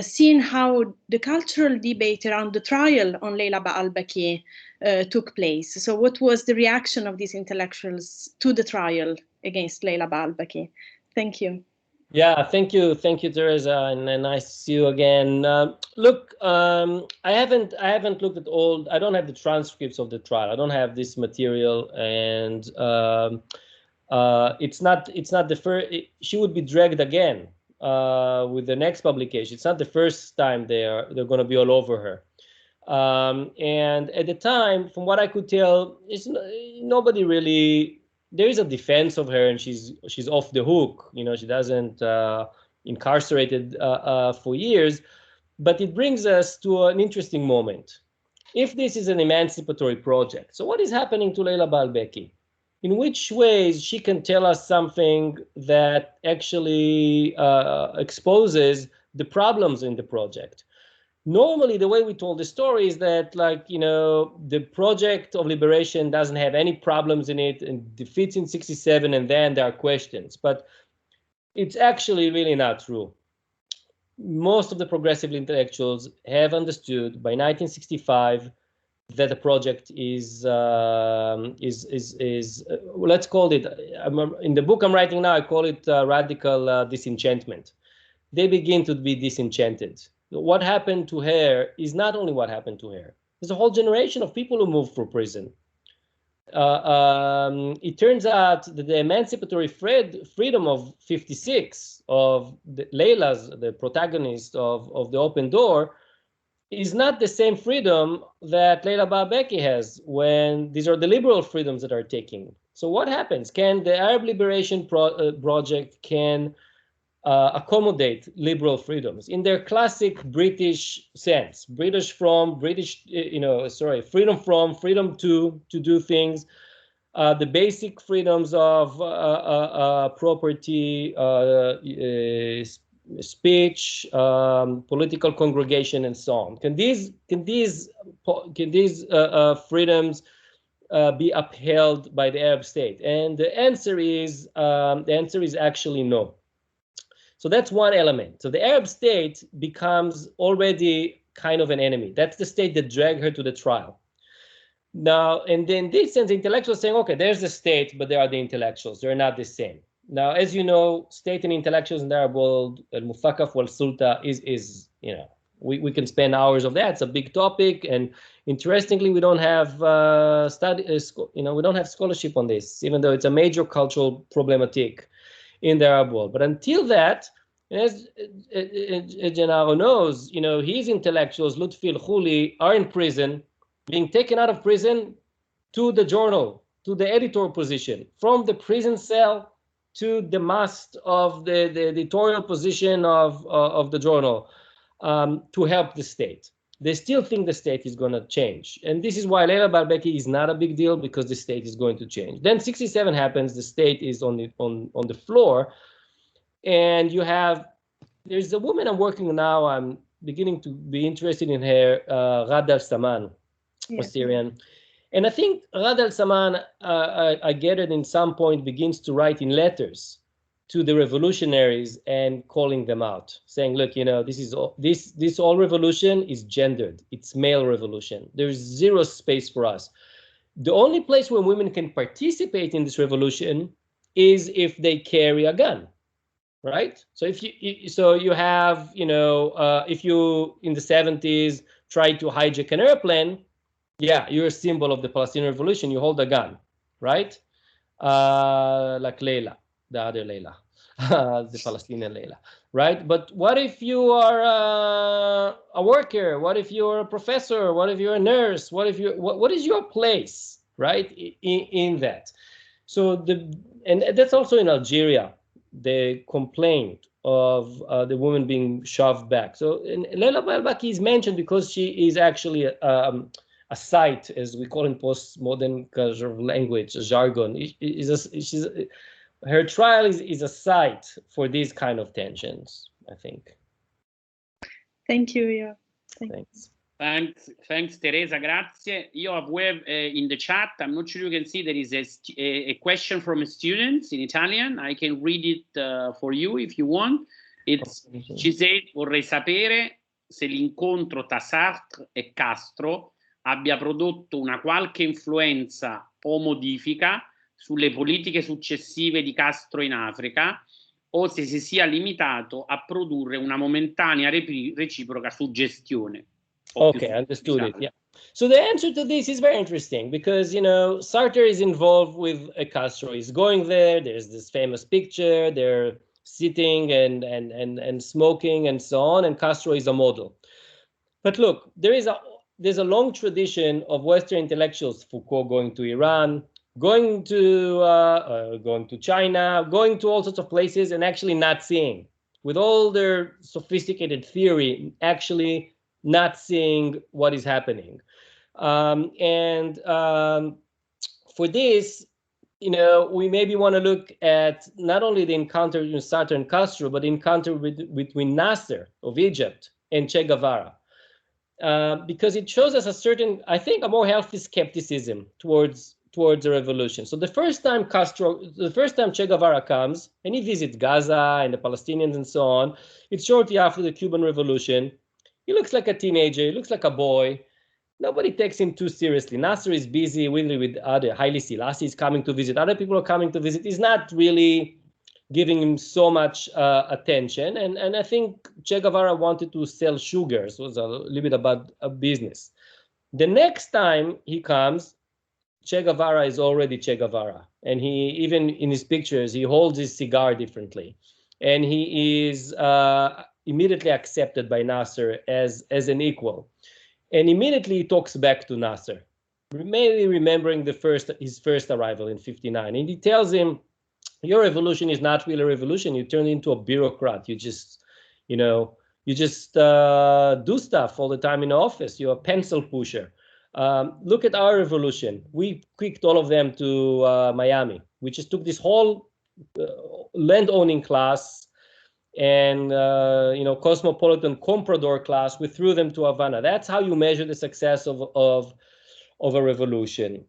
seen how the cultural debate around the trial on Leila Baalbaki took place. So what was the reaction of these intellectuals to the trial against Leila Baalbaki? Thank you. Yeah, thank you, Teresa, and nice to see you again. Look, I haven't looked at all. I don't have the transcripts of the trial. I don't have this material, and it's not the first. She would be dragged again with the next publication. It's not the first time they're going to be all over her. And at the time, from what I could tell, nobody really. There is a defense of her, and she's off the hook. She doesn't incarcerated for years. But it brings us to an interesting moment. If this is an emancipatory project, so what is happening to Leila Baalbaki? In which ways she can tell us something that actually exposes the problems in the project? Normally, the way we told the story is that, the project of liberation doesn't have any problems in it and defeats in 1967, and then there are questions. But it's actually really not true. Most of the progressive intellectuals have understood by 1965 that the project is let's call it, in the book I'm writing now, I call it radical disenchantment. They begin to be disenchanted. What happened to her is not only what happened to her. There's a whole generation of people who moved from prison. It turns out that the emancipatory freedom of 56 of Leila's, the protagonist of the Open Door, is not the same freedom that Leila Baalbaki has when these are the liberal freedoms that are taking. So what happens? Can the Arab Liberation Project accommodate liberal freedoms in their classic British sense? Freedom from, freedom to do things, the basic freedoms of property, speech, political congregation, and so on. Can these freedoms be upheld by the Arab state? And the answer is actually no. So that's one element. So the Arab state becomes already kind of an enemy. That's the state that dragged her to the trial. Now, and then this sense, intellectuals saying, okay, there's the state, but there are the intellectuals. They're not the same. Now, as you know, state and intellectuals in the Arab world, al-Mufakaf wal-Sulta is, we can spend hours of that. It's a big topic. And interestingly, we don't have we don't have scholarship on this, even though it's a major cultural problematic in the Arab world. But until that, And as Gennaro knows, you know, his intellectuals, Lutfi al-Khuli, are in prison, being taken out of prison to the journal, to the editorial position, from the prison cell to the mast of the editorial position of the journal, to help the state. They still think the state is going to change. And this is why Leila Barbeki is not a big deal, because the state is going to change. Then 67 happens, the state is on the floor, and you have, there's a woman I'm working now, I'm beginning to be interested in her, Ghada al-Saman, Syrian. And I think Ghada al-Saman, I get it in some point, begins to write in letters to the revolutionaries and calling them out, saying, look, you know, this all revolution is gendered. It's male revolution. There's zero space for us. The only place where women can participate in this revolution is if they carry a gun, right? So if you have, you know, if you in the 70s try to hijack an airplane, yeah, you're a symbol of the Palestinian revolution. You hold a gun, right? Like Leila, the other Leila, the Palestinian Leila, right? But what if you are a worker? What if you're a professor? What if you're a nurse? What if you what is your place, right, in that? So and that's also in Algeria, the complaint of the woman being shoved back. So Leila Barbaki is mentioned because she is actually a site, as we call in postmodern language, jargon. Her trial is a site for these kind of tensions, I think. Thank you, yeah. Thanks. Thanks, Teresa. Grazie. Yoav, we have in the chat, I'm not sure you can see, there is a question from a student in Italian. I can read it for you if you want. Ci said, vorrei sapere se l'incontro tra Sartre e Castro abbia prodotto una qualche influenza o modifica sulle politiche successive di Castro in Africa, o se si sia limitato a produrre una momentanea reciproca suggestione. Okay, understood it. Yeah. So the answer to this is very interesting, because, you know, Sartre is involved with Castro. He's going there. There's this famous picture. They're sitting and smoking and so on. And Castro is a model. But look, there's a long tradition of Western intellectuals, Foucault going to Iran, going to China, going to all sorts of places, and actually not seeing, with all their sophisticated theory, actually not seeing what is happening. For this, you know, we maybe want to look at not only the encounter between Sartre and Castro, but the encounter between Nasser of Egypt and Che Guevara. Because it shows us a certain, I think, a more healthy skepticism towards the revolution. So the first time Che Guevara comes and he visits Gaza and the Palestinians and so on, it's shortly after the Cuban Revolution. He looks like a teenager, he looks like a boy. Nobody takes him too seriously. Nasser is busy with other, Haile Selassie is coming to visit, other people are coming to visit. He's not really giving him so much attention. And I think Che Guevara wanted to sell sugar, so it was a little bit about a business. The next time he comes, Che Guevara is already Che Guevara. And he, even in his pictures, he holds his cigar differently. And he is immediately accepted by Nasser as an equal. And immediately he talks back to Nasser, mainly remembering his first arrival in 59. And he tells him, your revolution is not really a revolution. You turn into a bureaucrat. You just, you know, do stuff all the time in office. You're a pencil pusher. Look at our revolution. We kicked all of them to Miami. We just took this whole land-owning class and cosmopolitan comprador class. We threw them to Havana. That's how you measure the success of a revolution.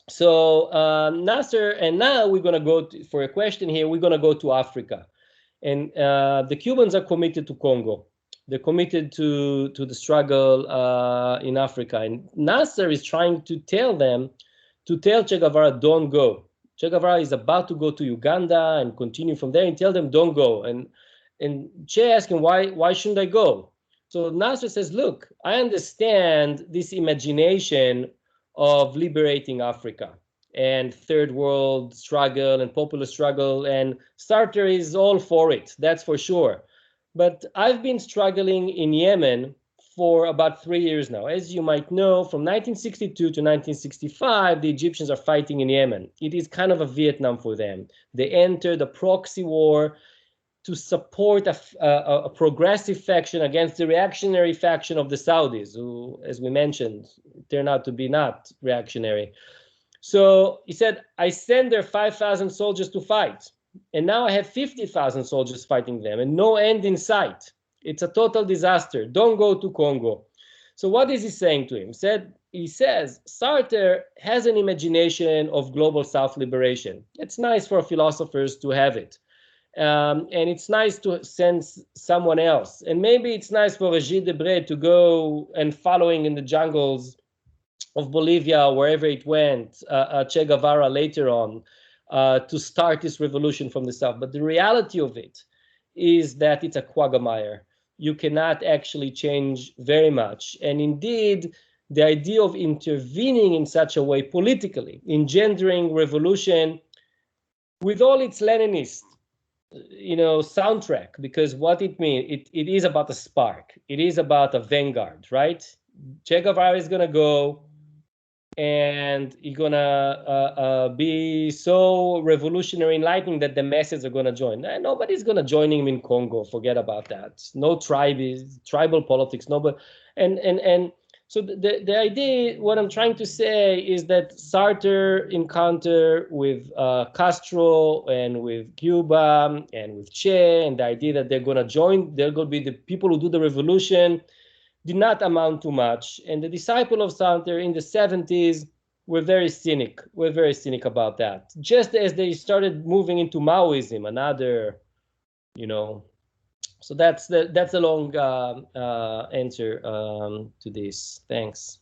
So Nasser, and now we're going to go for a question here. We're going to go to Africa, and the Cubans are committed to Congo. They're committed to the struggle in Africa, and Nasser is trying to tell Che Guevara, don't go. Che Guevara is about to go to Uganda and continue from there, and tell them don't go. And Che asks him, why shouldn't I go? So Nasser says, look, I understand this imagination of liberating Africa and third world struggle and popular struggle, and Sartre is all for it, that's for sure. But I've been struggling in Yemen for about 3 years now. As you might know, from 1962 to 1965, the Egyptians are fighting in Yemen. It is kind of a Vietnam for them. They entered a proxy war to support a progressive faction against the reactionary faction of the Saudis, who, as we mentioned, turned out to be not reactionary. So he said, I sent there 5,000 soldiers to fight, and now I have 50,000 soldiers fighting them, and no end in sight. It's a total disaster. Don't go to Congo. So what is he saying to him? He says, Sartre has an imagination of global self-liberation. It's nice for philosophers to have it. And it's nice to send someone else. And maybe it's nice for Gilles Debray to go and following in the jungles of Bolivia, wherever it went, Che Guevara later on, to start this revolution from the south. But the reality of it is that it's a quagmire. You cannot actually change very much. And indeed, the idea of intervening in such a way politically, engendering revolution with all its Leninist, soundtrack, because what it means, it is about a spark. It is about a vanguard, right? Che Guevara is going to go, and he's going to be so revolutionary, enlightening that the masses are going to join. And nobody's going to join him in Congo. Forget about that. No tribal politics. Nobody. And so the idea, what I'm trying to say is that Sartre encounter with Castro and with Cuba and with Che, and the idea that they're going to join, they're going to be the people who do the revolution, did not amount to much. And the disciple of Sartre in the 70s were very cynic. We're very cynic about that. Just as they started moving into Maoism, another, So that's a long answer to this. Thanks.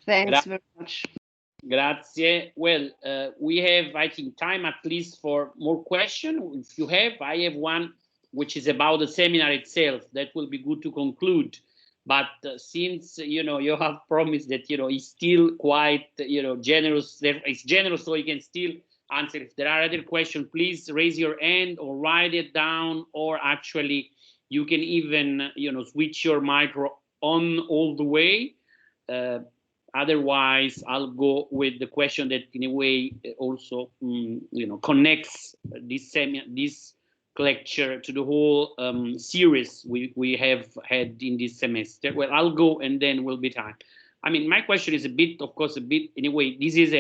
Thanks very much. Grazie. Well, we have, I think, time at least for more questions. If you have, I have one which is about the seminar itself. That will be good to conclude. But since you have promised that he's still quite generous, it's generous, so he can still answer. If there are other questions, please raise your hand or write it down, or actually you can even switch your micro on all the way. Otherwise, I'll go with the question that in a way also connects this lecture to the whole series we have had in this semester. Well, I'll go and then will be time. I mean, my question is of course, in a way, this is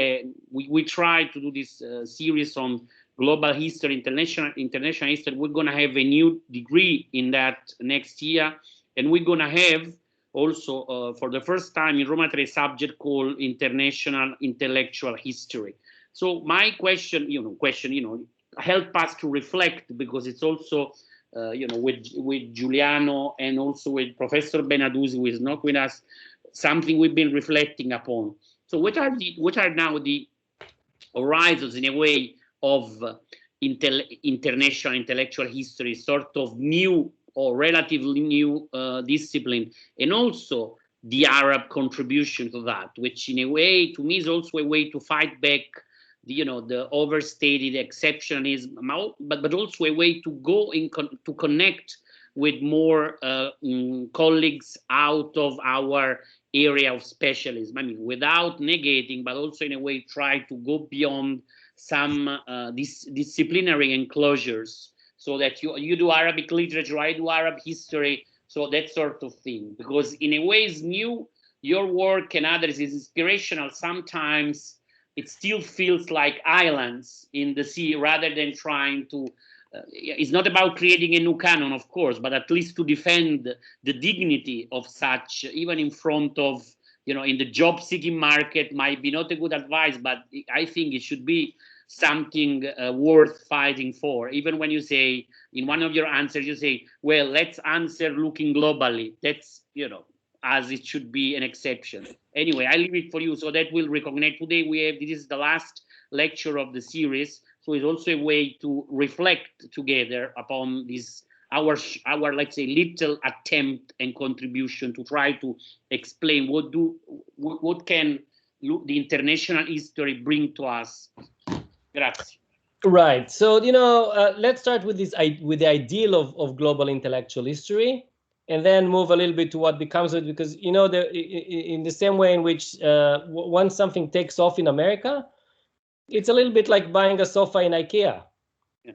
we try to do this series on global history, international history. We're going to have a new degree in that next year. And we're going to have also, for the first time in Roma 3, a subject called International Intellectual History. So my question, help us to reflect, because it's also, with Giuliano and also with Professor Benaduzzi, who is not with us, something we've been reflecting upon. So what are now the horizons, in a way, of international intellectual history, sort of new or relatively new discipline, and also the Arab contribution to that, which in a way, to me, is also a way to fight back the overstated exceptionalism, but also a way to go to connect with more colleagues out of our area of specialism. I mean, without negating, but also in a way try to go beyond some disciplinary enclosures, so that you do Arabic literature, I do Arab history, so that sort of thing. Because in a way it's new, your work and others is inspirational. Sometimes it still feels like islands in the sea, rather than trying to, it's not about creating a new canon, of course, but at least to defend the dignity of such, even in front of, in the job-seeking market, might be not a good advice, but I think it should be something worth fighting for. Even when you say, in one of your answers, you say, well, let's answer looking globally. That's, as it should be an exception. Anyway, I leave it for you, so that we'll recognize. Today this is the last lecture of the series, so it's also a way to reflect together upon this, our let's say, little attempt and contribution to try to explain what can the international history bring to us. Grazie. Right. So, let's start with with the ideal of global intellectual history, and then move a little bit to what becomes it, because in the same way in which once something takes off in America, it's a little bit like buying a sofa in IKEA,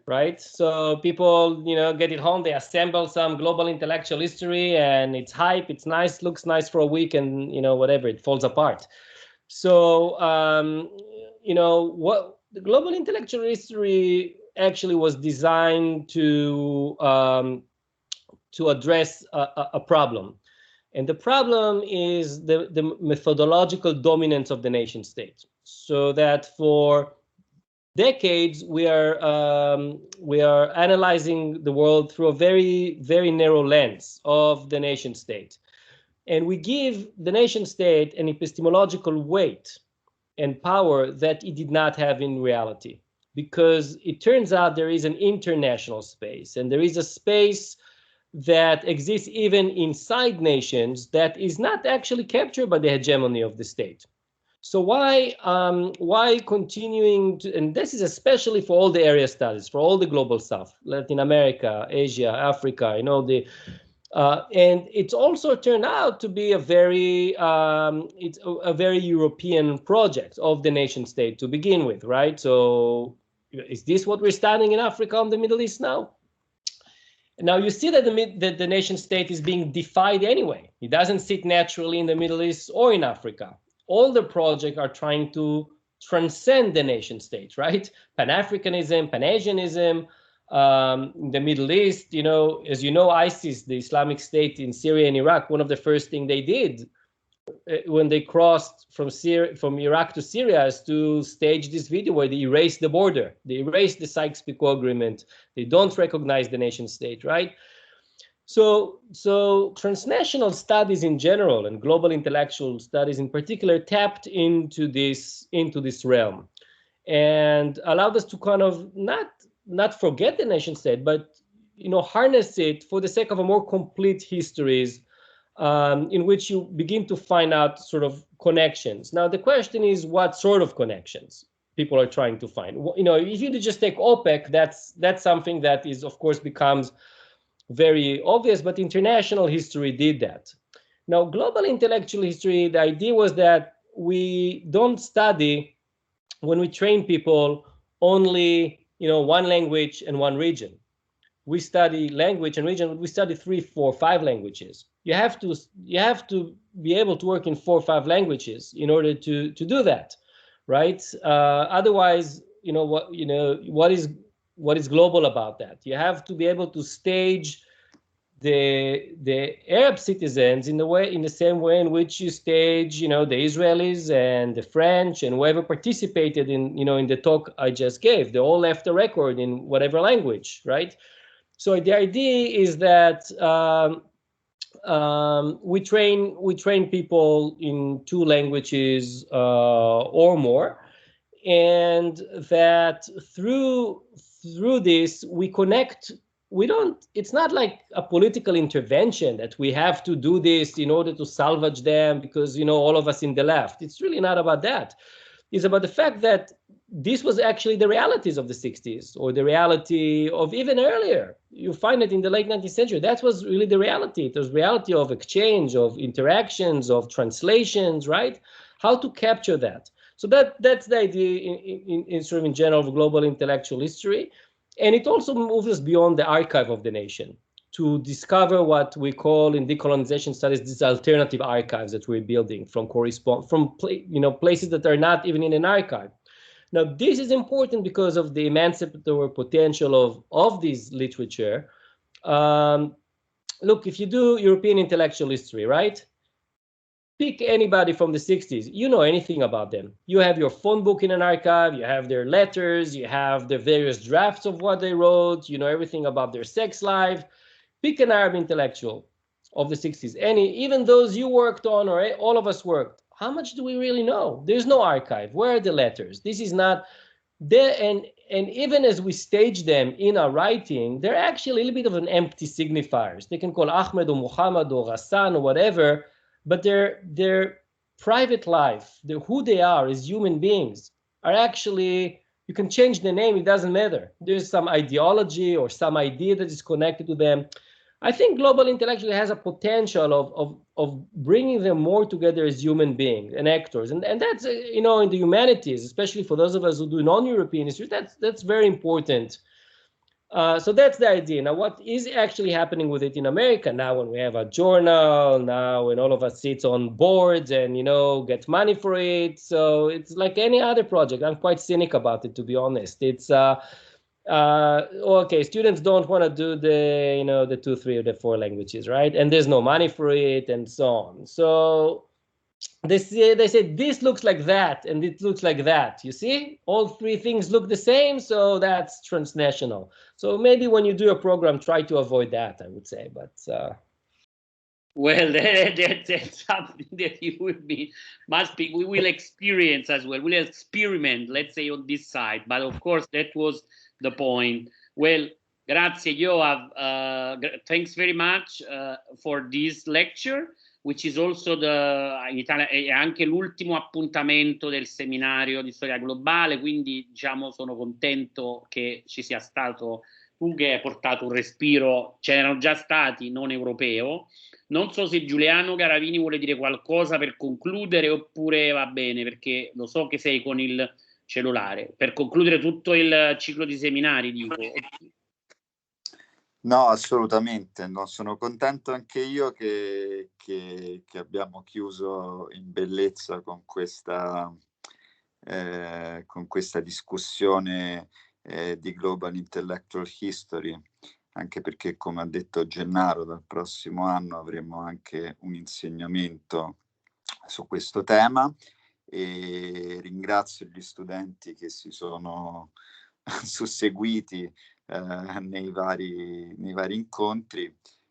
right? So people, get it home, they assemble some global intellectual history, and it's hype, it's nice, looks nice for a week, and whatever, it falls apart. So what the global intellectual history actually was designed to address a problem. And the problem is the methodological dominance of the nation state. So that for decades we are analyzing the world through a very, very narrow lens of the nation state. And we give the nation state an epistemological weight and power that it did not have in reality, because it turns out there is an international space, and there is a space that exists even inside nations that is not actually captured by the hegemony of the state. So why continuing to, and this is especially for all the area studies, for all the global South, Latin America, Asia, Africa, and it's also turned out to be a very European project of the nation state to begin with, right? So is this what we're studying in Africa and the Middle East now? Now you see that the nation state is being defied anyway. It doesn't sit naturally in the Middle East or in Africa. All the projects are trying to transcend the nation state, right? Pan-Africanism, Pan-Asianism, the Middle East, as you know, ISIS, the Islamic State in Syria and Iraq, one of the first things they did when they crossed from Iraq to Syria is to stage this video where they erased the border. They erased the Sykes-Picot Agreement. They don't recognize the nation state, right? So transnational studies in general and global intellectual studies in particular tapped into this realm and allowed us to kind of not forget the nation state, but harness it for the sake of a more complete histories in which you begin to find out sort of connections. Now the question is, what sort of connections people are trying to find? If you just take OPEC, that's something that is, of course, becomes very obvious, but international history did that. Now, global intellectual history, the idea was that we don't study, when we train people, only one language and one region. We study language and region. We study 3, 4, 5 languages. You have to be able to work in 4 or 5 languages in order to do that, right? Otherwise, what is global about that? You have to be able to stage the Arab citizens in the same way in which you stage, the Israelis and the French and whoever participated in the talk I just gave. They all left a record in whatever language, right? So the idea is that we train people in 2 languages or more, and that through this we connect. It's not like a political intervention that we have to do this in order to salvage them because, all of us in the left. It's really not about that. It's about the fact that this was actually the realities of the 60s or the reality of even earlier. You find it in the late 19th century. That was really the reality. It was reality of exchange, of interactions, of translations, right? How to capture that. So that's the idea in sort of in general of global intellectual history. And it also moves us beyond the archive of the nation to discover what we call in decolonization studies these alternative archives that we're building from places that are not even in an archive. Now, this is important because of the emancipatory potential of this literature. Look, if you do European intellectual history, right? Pick anybody from the 60s. You know anything about them. You have your phone book in an archive. You have their letters. You have the various drafts of what they wrote. You know everything about their sex life. Pick an Arab intellectual of the 60s. Even those you worked on or all of us worked. How much do we really know? There's no archive. Where are the letters? This is not there. And even as we stage them in our writing, they're actually a little bit of an empty signifiers. They can call Ahmed or Muhammad or Hassan or whatever, but their private life, who they are as human beings, are actually you can change the name, it doesn't matter. There's some ideology or some idea that is connected to them. I think global intellectual has a potential of bringing them more together as human beings and actors. And that's, in the humanities, especially for those of us who do non-European history, that's very important. So that's the idea. Now, what is actually happening with it in America now when we have a journal, now when all of us sit on boards and, get money for it. So it's like any other project. I'm quite cynical about it, to be honest. It's, okay, students don't want to do the 2, 3, or the 4 languages, right? And there's no money for it and so on. So they say this looks like that and it looks like that. You see, all 3 things look the same, so that's transnational. So maybe when you do a program, try to avoid that, I would say. But well, that's something that we will experience as well. We'll experiment, let's say, on this side. But of course, that was the point. Well, grazie, Yoav. Thanks very much for this lecture, which is also in Italia, è anche l'ultimo appuntamento del seminario di storia globale, quindi diciamo sono contento che ci sia stato tu, che hai portato un respiro, c'erano già stati, non europeo. Non so se Giuliano Garavini vuole dire qualcosa per concludere oppure va bene, perché lo so che sei con il cellulare. Per concludere tutto il ciclo di seminari, dico. No, assolutamente, no, sono contento anche io che abbiamo chiuso in bellezza con questa discussione di Global Intellectual History, anche perché, come ha detto Gennaro, dal prossimo anno avremo anche un insegnamento su questo tema, e ringrazio gli studenti che si sono susseguiti nei vari incontri,